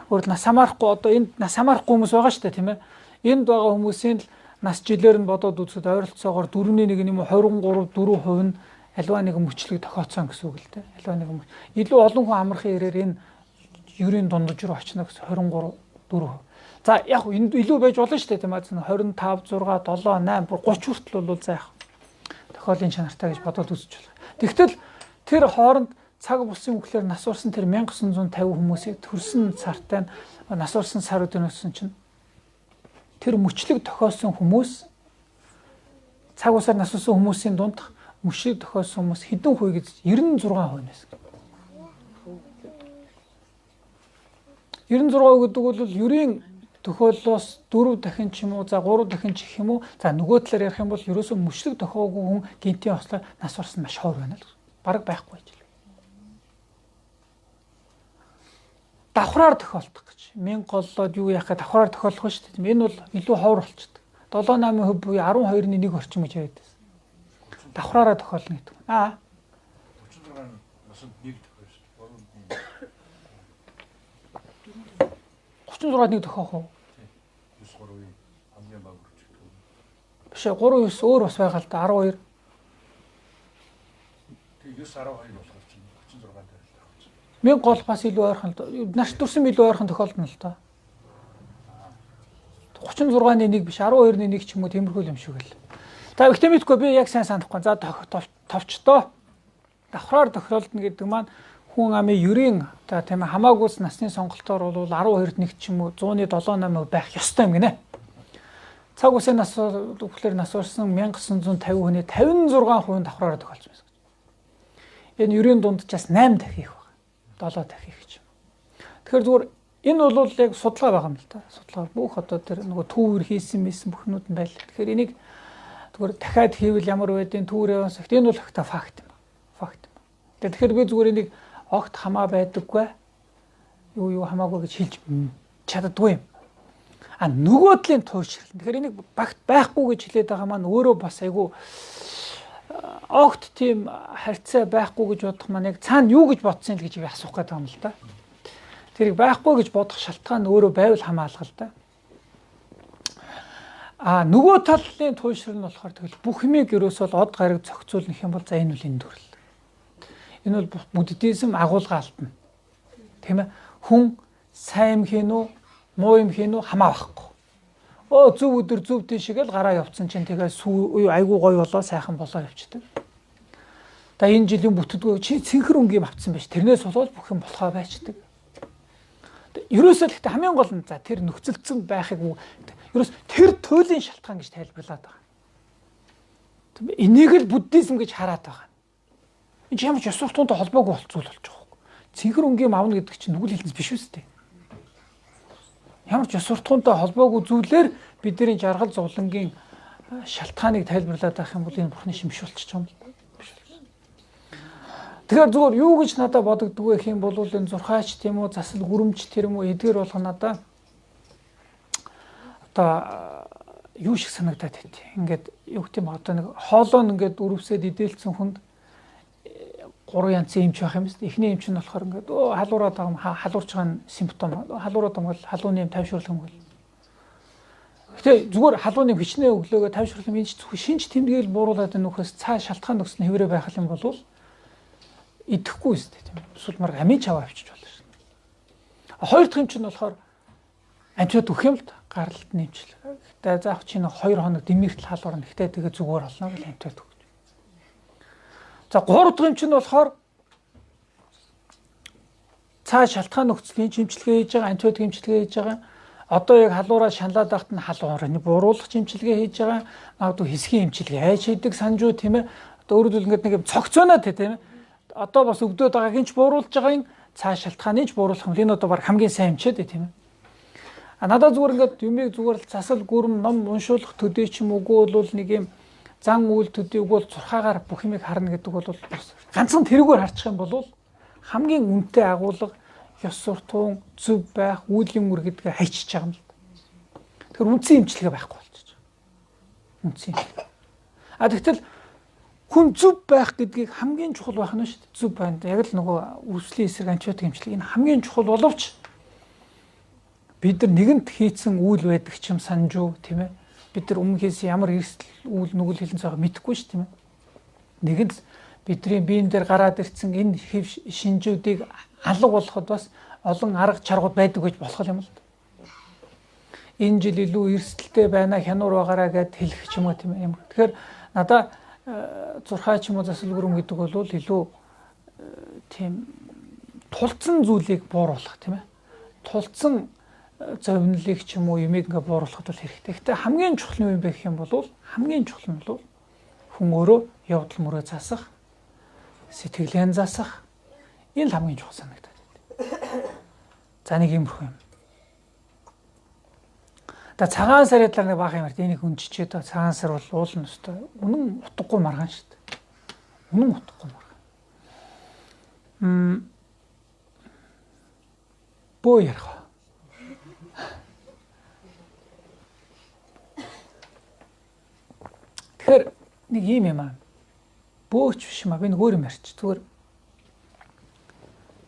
Өөрөлд нас хамаарахгүй одоо энд нас хамаарахгүй хүмүүс байгаа шүү дээ тийм ээ. Энд байгаа хүмүүсийн л нас жилээр нь бодоод үзэхэд ойролцоогоор 4-ний 1 юм уу 23-4% нь аливаа нэгэн мөчлөг тохиолцсон гэсэн үг л дээ. Аливаа нэгэн илүү олон хүн амрахын ирээр энэ ерийн дундаж руу очно гэсэн 23-4%. За яг энд илүү байж болно шүү дээ тийм ээ. 25, 6, 7, 8, 30 хүртэл бол за яг тохиолын чанартай гэж бодоод үзэж байна. Тэгтэл тэр хооронд цаг бусын үхлээр нас орсон тэр 1950 хүмүүсийг төрсөн цартай нас орсон сар өдрөөсөн чинь тэр мөчлөг тохиолсон хүмүүс цаг усаар нас орсон хүмүүсийн дунд мөчлөг тохиолсон хүмүүс хэдэн хувь гэж 96% нэс. 96% гэдэг бол ерийн тохиоллоос 4 дахин ч юм уу за 3 дахин ч гэх юм уу за нөгөө талаар ярих юм бол ерөөсөө мөчлөг тохиогүй хүн гинтийн ослоор нас орсон маш ховор байна л. Бараг байхгүй гэж. Давхраар тохиолдох гэж. 1000 голлоод юу яах вэ? Давхраар тохиолдох шүү дээ. Энэ бол илүү ховор болчихдог. 7-8% буюу 12-ны 1 орчим гэж яриад байсан. Давхраараа тохиолно гэдэг. 36 насанд 1 тохиолсон. 36-д 1 тохиох уу? 9-3-ийн хамгийн бага хүрчдэг. Биш ээ 3-9 өөр бас байгаа л да 12. Тэгээ 9-12 болохоор чинь 36 дээр л тохиолсон. 1000 гол бас илүү ойрхон л да. Нас төрсөн илүү ойрхон тохиолдно л да. 36-ны 1 биш 12-ны 1 ч юм уу тиймэрхүү юм шиг л. За ихтэй мэдгүй би яг сайн санахгүй. За товчтоо давхраар тохиолдно гэдэг маань хүн амын ерийн одоо тийм ээ хамаагүйс насны сонголтоор бол 12-д 1 ч юм уу 107-8% байх ёстой юм гинэ. Цаг үеийн нас үхлээр нас орсон 1950 хүний 56% давхраараа тохиолдсон байсан. Энэ ерийн дунд ч бас 8 дахин их байна. 7 дахин их ч юм. Тэгэхээр зүгээр Энэ бол яг судалгаа байгаа юм л да. Судалгаа бүх одоо тэр нөгөө төвөр хийсэн бүхнүүд нь байлаа. Тэгэхээр энийг зүгээр дахиад хийвэл ямар байдیں۔ Төвөр яваас ихт энэ бол ихтэй факт юм. Факт юм. Тэгэхээр би зүгээр энийг огт хамаа байдаггүй. Юу хамаагүй гэж хэлж чаддгүй юм. А нөгөө талын туушрал. Тэгэхээр энийг багт байхгүй гэж хэлээд байгаа маань өөрөө бас айгүй огт тийм харьцаа байхгүй гэж бодох маань яг цаана юу гэж бодсон л гэж би асуух гээд байгаа юм л да. Тэрийг байхгүй гэж бодох шалтгаан өөрөө байвал хамаалга л да. А нөгөө талын туушрал нь болохоор тэгэл бүх юмыг ерөөсөө од гараг зохицуулнах юм бол за энэ үл энэ дүрл. Энэ бол буддизм агуулга алдна. Тийм ээ. Хүн сайн юм хийн үү, муу юм хийн үү хамаа байхгүй. Зөв өдөр зөв тийшээ л гараа явцсан чинь тэгээ айгуу гоё болоо сайхан болоо явчихдаг. За энэ жилийн бүтэдгүй чи цэнхэр өнгийн авцсан байж тэрнээс болоод бүх юм болохоо байцдаг. Ерөөсөө л ихтэй хамгийн гол нь за тэр нөхцөлдсөн байхыг ерөөс тэр туйлын шалтгаан гэж тайлбарлаад байгаа. Энийг л буддизм гэж хараад байгаа. Энэ ямар ч ёс суртахуунтай холбоогүй болцвол болж байгаа юм. Цэнхэр өнгийн авна гэдэг чинь нүгэл хэлнэс биш үстэй. Ямар ч ёс суртахуунтай холбоогүй зүйлээр бидний жаргал зовлонгийн шалтгааныг тайлбарлаад байх юм бол энэ бурхны шимш болчих юм байна. Тэгэхээр зүгээр юу гэж надад бодогддог вэ гэх юм бол энэ зурхаач тийм үү засал гүрэмж тэр юм уу эдгээр болох надад одоо юу шиг санагдаад байт. Ингээд юу гэх юм одоо нэг хоолоо ингээд өрөвсөд идэлцсэн хүнд 3 янзын эмч байх юм шүү дээ. Эхний эмч нь болохоор ингээд халуураад байгаа халуурч байгаа симптом халуураад байгаа бол халууны эм тайвшруулах юм бол. Гэтэ зүгээр халууны хичнээн өглөөгөө тайвшруулах юм шинж тэмдэглэл бууруулаад нөхөөс цаа шалтгаан өгсөн хэврээ байх юм бол идэхгүй шүү дээ тийм. Эсвэл марга амийн чаваа авчиж болно шүү. Хоёр дахь юм чинь болохоор амтууд өгөх юм л гаралт нэмжил. Гэтэ заах чинь 2 хоног дэмэртэл халуурна. Гэтэ тэгээ зүгээр болно гэж амтууд өгч. За 3 дахь юм чинь болохоор цаа шалтгаан нөхцөлийн чимчилгээ хийж байгаа, амтууд хэмчилгээ хийж байгаа. Одоо яг халуураа шаналаад байхад нь халуурны бууруулах чимчилгээ хийж байгаа. Магадгүй хэсгийн эмчилгээ хайж хийдэг санжуу тийм ээ. Одоо өөрөөр хэлбэл ингээд нэг юм цогцооноо тийм ээ. Одоо бас өвдөд байгаагийн ч бууруулж байгаа юм цаа шалтгааныг ч бууруулах юм. Энэ одоо баг хамгийн сайн эмчээд тийм ээ. А надад зүгээр ингээд юмыг зүгээр л засал гүрэм ном уншуулах төдий ч юм уугүй бол нэг юм зан үйл төдийг бол зурхаагаар бүх юмыг харна гэдэг бол ганцхан тэрүүгээр харчих юм бол хамгийн үнэтэй агуулга ёс суртахуун зөв байх үйл юмр гэдгээ хайчиж байгаа юм л. Тэгэхээр үндсэн эмчилгээ байхгүй болчихж байгаа. Үндсэн. А тэгтэл хүн зөв байх гэдгийг хамгийн чухал байх нь шүү дээ. Зөв байна. Яг л нөгөө үслийн эсрэг антибиотик эмчилгээ энэ хамгийн чухал боловч бид нар нэгэнт хийцэн үйл байдаг ч юм санжуу тийм ээ. Бид нар өмнө хийсэн ямар эрсдэл үйл нүгэл хэлэн цайгаа мэдэхгүй шүү тийм ээ. Нэгэнт бидний биен дээр гараад ирсэн энэ хэв шинжүүдийг алга болгоход бас олон арга чаргууд байдаг гэж болох юм л. Энэ жил илүү эрсдэлтэй байна хянуур байгаараа гэд хэлэх ч юм уу тийм ээ. Тэгэхээр надаа зурхаа ч юм уу засал гүрэн гэдэг бол илүү тийм тулцсан зүйлийг бууруулах тийм ээ. Тулцсан зовнилыг ч юм уу юмыг ингээ бууруулахад бол хэрэгтэй. Гэтэ хамгийн чухал юм байх юм бол хамгийн чухал нь бол хүн өөрөө явдал мөрөө засах, сэтгэлэн засах энэ л хамгийн чухал санагдаад байна. За нэг юм юм. Да цагаан сарын талаар нэг баах юм ард энийг үнжичээд цагаан сар бол уулна өстой. Үнэн утгагүй маргаан шүү дээ. Үнэн утгагүй маргаан. Бөө ярих. Тэгэхээр нэг юм юм аа. Бөөч биш юм аа. Би нэг өөр юм ярьчих. Зүгээр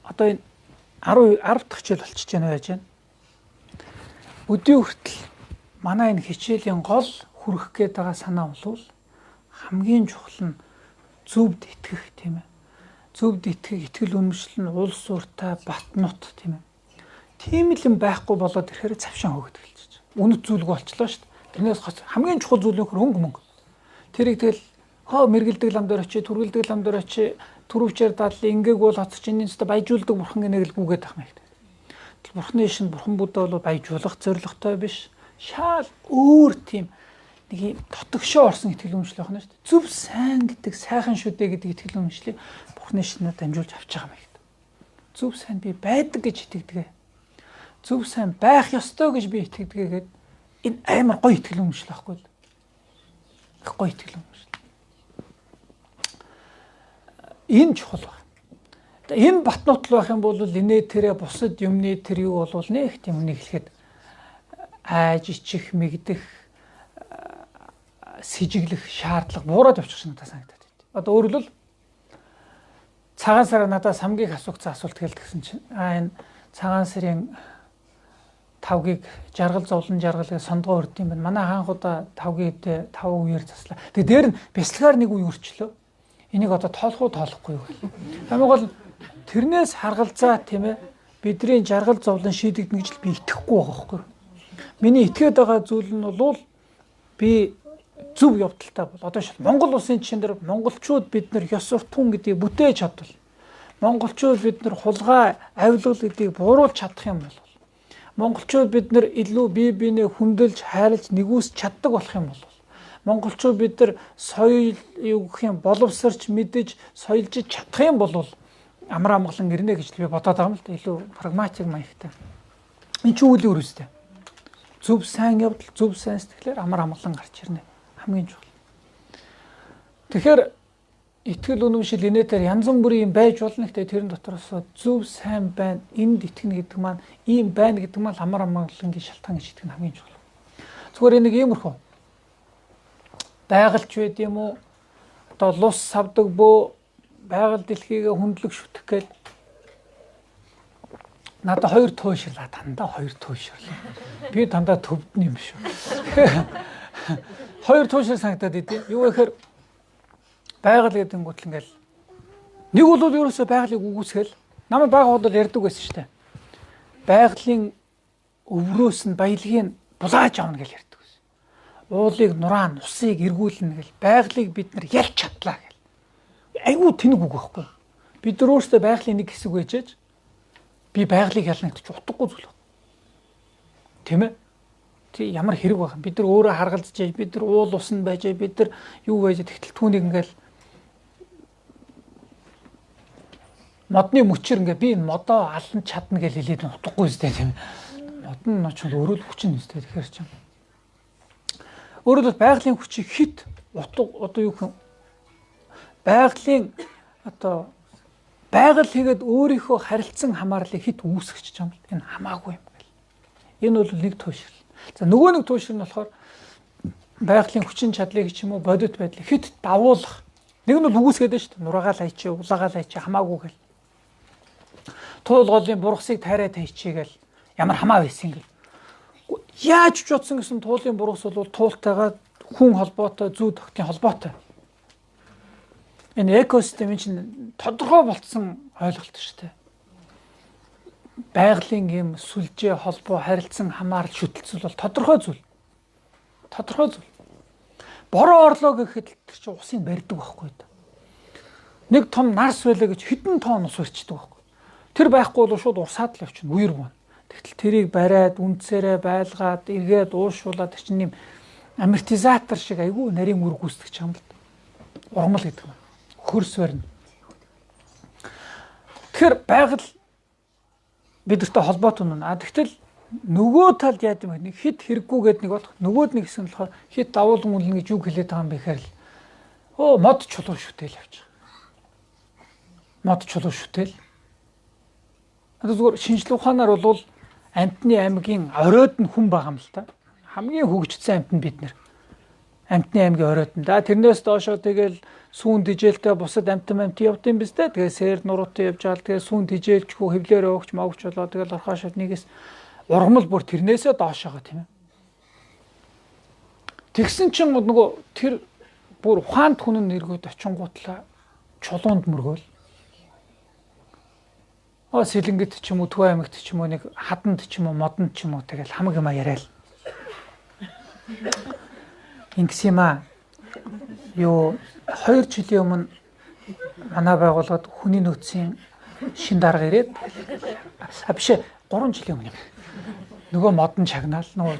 одоо энэ 10 дахь жил болчихж байна байж байна. Өдөө хүртэл манай энэ хичээлийн гол хүрэх гээд байгаа санаа бол хамгийн чухал нь зөвд итгэх тийм ээ. Зөвд итгэх, итгэл үнэмшил нь улс уртаа бат нут тийм ээ. Тийм л юм байхгүй болоод ирэхээр завшаан хөөгд эхэлж байна. Үнэт зүйлгүй болчлоо шүү дээ. Тэрнээс хамгийн чухал зүйл нь хөнгө мөнгө. Тэрийг тэгэл мэргэлдэг лам дээр очие, түргэлдэг лам дээр очие, түрүүчээр дадлаа ингээг бол оцч энэс та баяжуулдаг бурхан гэнэ гэл гүгээд ах юм. Бурхны шин бурхан бүдэ бол баяжуулах зоригтой биш. Шал өөр тийм нэг юм дотгошоо орсон итгэл үнэмшил байна шүү дээ. Зөв сайн гэдэг сайхан шүү дээ гэдэг итгэл үнэмшлийг бурхны шинээр дамжуулж авч байгаа юм байна. Зөв сайн би байдаг гэж итгэдэг. зөв сайн байх ёстой гэж би итгэдэггээд энэ амар гоё итгэл үнэмшил байхгүй л. Их гоё итгэл үнэмшил. Энэ чухал байна. Энэ батнуутал байх юм бол инээ тэрэ бусад юмны тэр юу болвол нэг тийм үнийг хэлэхэд айж ичих мэгдэх с ิจ глэх шаардлага буураад явчих шиг надад санагдаад байна. Одоо өөрөөр хэлбэл цагаан сараа надад хамгийн асуугцсан асуулт хэлдэгсэн чинь энэ цагаан сарын 5-ыг жаргал зовлон жаргалыг сондгоо өрд юм байна. Манай хаанхудаа 5-гийн 5 үеэр заслаа. Тэгээ дээр нь бясалгаар нэг үе өрчлөө. Энийг одоо тоолох уу тоолохгүй юу гэх. Хамгийн гол тэрнээс харгалзаа тийм ээ бидний жаргал зовлон шийдэгдэнэ гэж би итгэхгүй байгаа байхгүй. Миний итгээд байгаа зүйл нь бол би зөв явдалтай бол одоо шил Монгол улсын чинь дээр монголчууд бид нар ёс суртахуун гэдгийг бүтээж чадвал монголчууд бид нар хулгай авилгал гэдгийг бууруулж чадах юм бол монголчууд бид нар илүү бие биенээ хүндэлж хайрлаж нэгүсч чаддаг болох юм бол монголчууд бид нар соёл юу гэх юм боловсрч мэдэж соёлжиж чадах юм бол амар амгалан ирнэ гэж би бодоод байгаа юм л да. Илүү прагматик маягтай. Энэ ч үйл өрөөстэй. Зөв сайн явдал, зөв сайн сэтгэлээр амар амгалан гарч ирнэ. Хамгийн чухал. Тэгэхээр итгэл үнэмшил инээдээр янз бүрийн юм байж болно гэхдээ тэрэн дотроос зөв сайн байна, энд итгэнэ гэдэг маань ийм байна гэдэг маань амар амгалангийн шалтгаан гэж итгэх нь хамгийн чухал. Зүгээр нэг иймэрхүү байгальч байд юм уу? Одоо лус савдаг бөө байгаль дэлхийгээ хүндлэг шүтэх гээл надад 2 туушрлаа дандаа 2 туушрлаа. Би дандаа төвдөн юм шүү. 2 туушрал санагдаад идэв. Юу гэхээр байгаль гэдэг нь гутал ингээл нэг бол ерөөсөө байгалыг үгүйсгээл намайг бага хол ярьдаг байсан шүү дээ. Байгалийн өврөөс нь баялагийг булааж авна гэж ярьдаг байсан. Уулыг нураан, усыг эргүүлнэ гэл байгалыг бид нар ялч чадлаа гэл. Айгуу тэнэг үг байхгүй. Бид нар өөрсдөө байгалийн нэг хэсэг байжээж би байгалыг ялна гэж утгагүй зүйл байна. Тийм ээ? Тий ямар хэрэг байна. Бид нар өөрөө харгалзаж яаж бид нар уул уснд байж бид нар юу байж тэгтэл түүнийг ингээл модны мөчөр ингээ би энэ модоо алан чадна гэж хэлээд утгагүй зү тийм. Мод нь очвол өөрөө л хүчин нэстэй тэгэхээр чинь. Өөрөөр хэлбэл байгалийн хүчийг хит утга одоо юу гэх байгалийн одоо байгаль хийгээд өөрийнхөө харилцан хамаарлыг хит үүсгэж чам л энэ хамаагүй юм байна. Энэ бол нэг туушрал. За нөгөө нэг туушрал нь болохоор байгалийн хүчин чадлыг ч юм уу бодит байдлыг хит давуулах. Нэг нь бол үүсгээд шүү дээ. Нураагаал хайчи, улаагаал хайчи хамаагүй гэл. Туул голын бургасыг тайраа тайчихгээл ямар хамаа байсан гэл. Яаж ч утсан гэсэн туулын бургас бол туултайгаа хүн холбоотой, зүй тогтын холбоотой. Энэ экосистем чинь тодорхой болцсон ойлголт шүү дээ. Байгалийн юм сүлжээ холбоо харилцан хамаарал шүтэлцэл бол тодорхой зүйл. Тодорхой зүйл. Бороо орлоо гэхэд тэр чинь усыг барьдаг байхгүй да. Нэг том нарс байлаа гэж хэдэн тонн ус өрчдөг байхгүй. Тэр байхгүй бол шууд урсаад л явчихна үер гоо. Тэгтэл тэрийг бариад үндсээрээ байлгаад эргээд уушуулаад чинь юм амортизатор шиг айгүй нарийн үр гүйцэтгэж байгаа юм л. Ургамал гэдэг нь. Хөрс барина. Тэгэхээр байгаль бидэртэй холбоотой юм. Тэгтэл нөгөө талд яа гэм нэг хит хэрэггүй гэдэг нэг болох. Нөгөөд нэг хэсэг нь болохоор хит давуулан үлнэ гэж юу хэлээд байгаа юм бэ гэхээр л мод чулуу шүтэл явж байгаа. Мод чулуу шүтэл. Одоо зүгээр шинжлэх ухаанаар бол амтны аймгийн оройд нь хүн байгаа юм л та. Хамгийн хөгжсөн амт нь бид нэр. Амтны аймгийн оройд нь. Тэрнээс доошоо тэгэл сүүн дижээлтэй бусад амт явдсан биз дээ. Тэгээ сэр нуруутай явж байгаа. Тэгээ сүүн дижээлчгүй хөвлөөр өгч мавч болоо. Тэгэл орхоошод нэгээс ургамал бүр тэрнээсээ доошоогоо тийм ээ. Тэгсэн чинь нөгөө тэр бүр ухаанд хүн нэргөөд очингуутлаа чулуунд мөргөөл. Сэлэнгэт ч юм уу, Төв аймагт ч юм уу, нэг хаданд ч юм уу, модонд ч юм уу тэгэл хамаг юм яриад. Ингэс юм аа. Юу 2 жилийн өмнө манай байгууллагад хүний нөөцийн шин дарга ирээд биш 3 жилийн өмнө нөгөө модон чагнаал нөгөө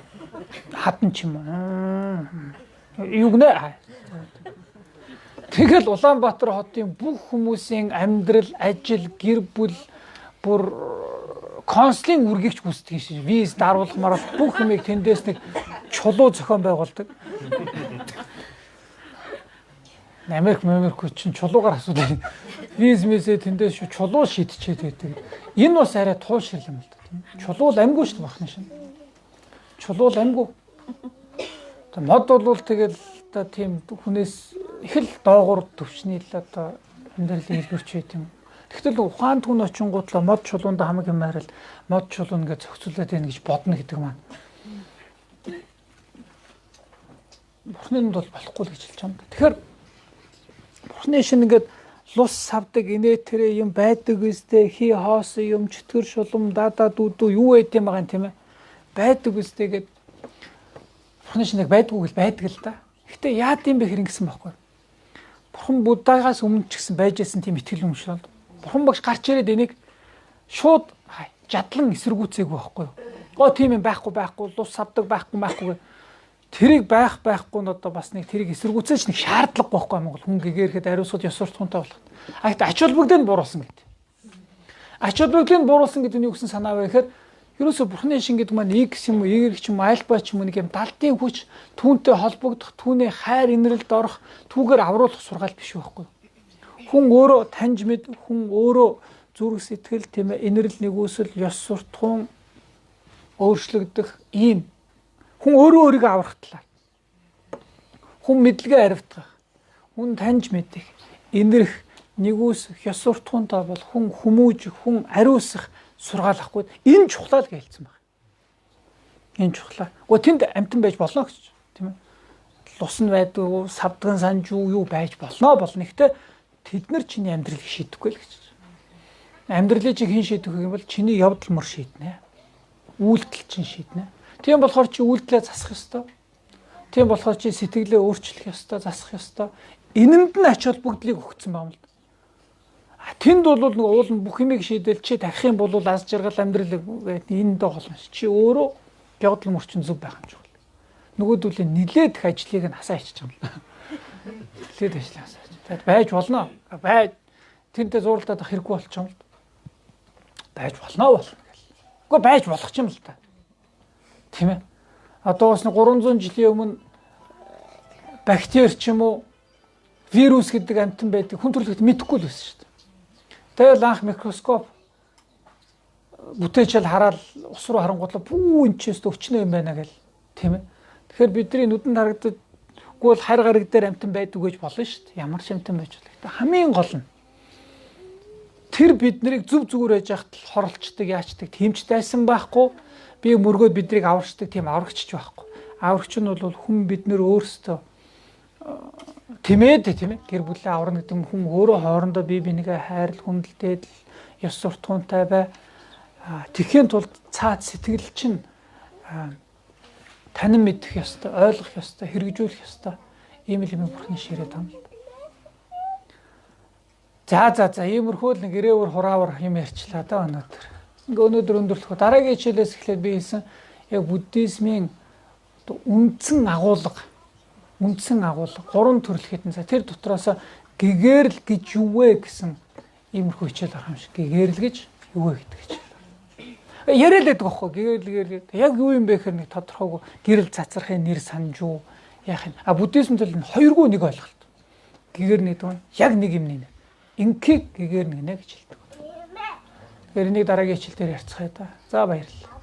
хадан ч юм уу. Юу гэнэ? Тэгэл Улаанбаатар хотын бүх хүмүүсийн амьдрал, ажил, гэр бүл бүр консулын үргэгч гүйцэтгэж шээ. Виз даруулах марал бүх юмыг тэндээс нэг чулуу зохион байгуулдаг. Америк чинь чулуугаар асуудаг. Виз мэсээ тэндээс шүү чулуу шийдчихэд байдаг. Энэ бас арай туул ширл юм л да. Чулуу амгүй шүү бахна шин. Чулуу амгүй. Мод бол тэгэл одоо тийм хүнээс их л доогуур төвчний л одоо амьдралын хэлбэрч байт юм. Тэгтэл ухаан түн очингуудлаа мод чулуунд хамаг юм харил мод чулуун гэж зохицуулаад байна гэж бодно гэдэг маань. Бурхныг бол болохгүй л гэж хэлж байгаа юм. Тэгэхээр Бурхны шин ингээд лус савдаг инээтрээ юм байдаг үстэй хий хоос юм чөтгөр шулам дада дүүдүү юу байт юм байгаа юм тийм ээ. Байдаг үстэй гэд Бурхны шинийг байдгүй л байдаг л да. Гэтэ яад юм бэ хэрэгсэн байхгүй. Бурхан Буддагаас өмнө ч гэсэн байж байсан тийм итгэл өмш бол. Бурхан багш гарч ирээд энийг шууд жадлан эсэргүүцээгүй байхгүй юу. Гоо тийм юм байхгүй лус савдаг байхгүй. Тэрийг байхгүй нь одоо бас нэг тэрийг эсэргүүцээж нэг шаардлага байхгүй Монгол хүн гэгэрхэд ариусгад ёс суртахуунтай болох. А гэхдээ ач холбогдол нь бууруулсан гэдэг. Ач холбогдлыг бууруулсан гэдэг нь юу гэсэн санаа вэ гэхээр ерөөсө Бурхны шин гэдэг маань X юм уу, Y ч юм уу, альба ч юм уу нэг юм далдын хүч түүнтэй холбогдох, түүний хайр инрэлд орох, түүгээр авруулах сургаал биш байхгүй. Хүн өөрөө таньж мэд, хүн өөрөө зүрх сэтгэл тийм ээ, инрэл нэгүсэл, ёс суртахуун өөрчлөгдөх ийм хүн өөрөө өөрийгөө аврах талаар. Хүн мэдлэгээ харивтгах, хүн таньж мэдэх, инрэх, нэгүсэх, ёс суртахуунтай бол хүн хүмүүжих, хүн ариусах сургаал ахгүй. Энэ чухлаа л гэлцсэн байна. Энэ чухлаа. Гэхдээ тэнд амтан байж болно гэж тийм ээ. Лус нь байдгүй, савдган санж юу байж болно. Гэхдээ тэд нар чиний амьдралыг шийдэхгүй л гэж. Амьдралыг чи хэн шийдэх юм бол чиний явдал мөр шийднэ. Үйлдэл чинь шийднэ. Тийм болохоор чи үйлдэлээ засах ёстой. Тийм болохоор чи сэтгэлээ өөрчлөх ёстой, засах ёстой. Энэнд нь ач холбогдлыг өгсөн байна л. Тэнд бол нэг уулын бүх юмыг шийдэл чи тарих юм бол аз жаргал амьдрал энд доолно. Чи өөрөө явдал мөрчин зүв байх юм шиг байна. Нөгөөдүүлийн нилээд их ажлыг нь хасаа ичиж байгаа юм. Нилээд ажлыг хасаа ичиж. Тэгэд байж болно. Тэнтэй зурлаад ах хэрэггүй болчих юм л. Байж болно гэл. Үгүй байж болох юм л та. Тийм ээ. Одоо бас 300 жилийн өмнө бактери ч юм уу вирус гэдэг амьтан байдаг хүн төрөлхөд мэдэхгүй л байсан шүү дээ. Тэгэл анх микроскоп бүтээчэл хараад ус руу харангуудлаа бүү энэ ч өчнөө юм байна гэл тийм ээ. Тэгэхээр бидний нүдэнд харагддаггүй бол харь гараг дээр амьтан байдаг гэж болно шүү дээ. Ямар ч амьтан байж болох. Хамгийн гол нь тэр бид нарыг зүв зүгээр байж хахад хоролцдог яачдаг тэмч дайсан байхгүй. Би мөргөөд биднийг аварчдаг тийм аврагч байхгүй. Аврагч нь бол хүн бид нэр өөрсдөө тийм ээ гэр бүлээ аварна гэдэг хүн өөрөө хоорондоо бие бинийгээ хайрл хүндэлтэд ёс суртахуунтай бай. Тэхийн тулд цаад сэтгэл чинь танин мэдэх ёстой, ойлгох ёстой, хэрэгжүүлэх ёстой. Ийм л юм Бурхны ширээ том. За иймэрхүү л нэг гэрээвэр хураавар юм ярьчлаа да өнөөдөр. Ингээ өнөөдөр өндөрлөх дараагийн хичээлээс эхлээд би хэлсэн яг буддизмын үндсэн агуулга гурван төрөл хэдэн за тэр дотроос гэгэрл гэж юу вэ гэсэн иймэрхүү хичээл авах юм шиг гэгэрл гэж юу вэ гэдэг хичээл. Яриад байхгүй гэгэрл яг юу юм бэ гэхээр нэг тодорхойгүй гэрэл цацрахын нэр санаж юу яах юм. Буддизмд л хоёргүй нэг ойлголт. Гэгэр нэг дуу яг нэг юм нэ. Инкиг гэгэр нэг гэж хэлдэг. Тэгэхээр энийг дараагийн хичээл дээр ярьцгаая да. За баярлалаа.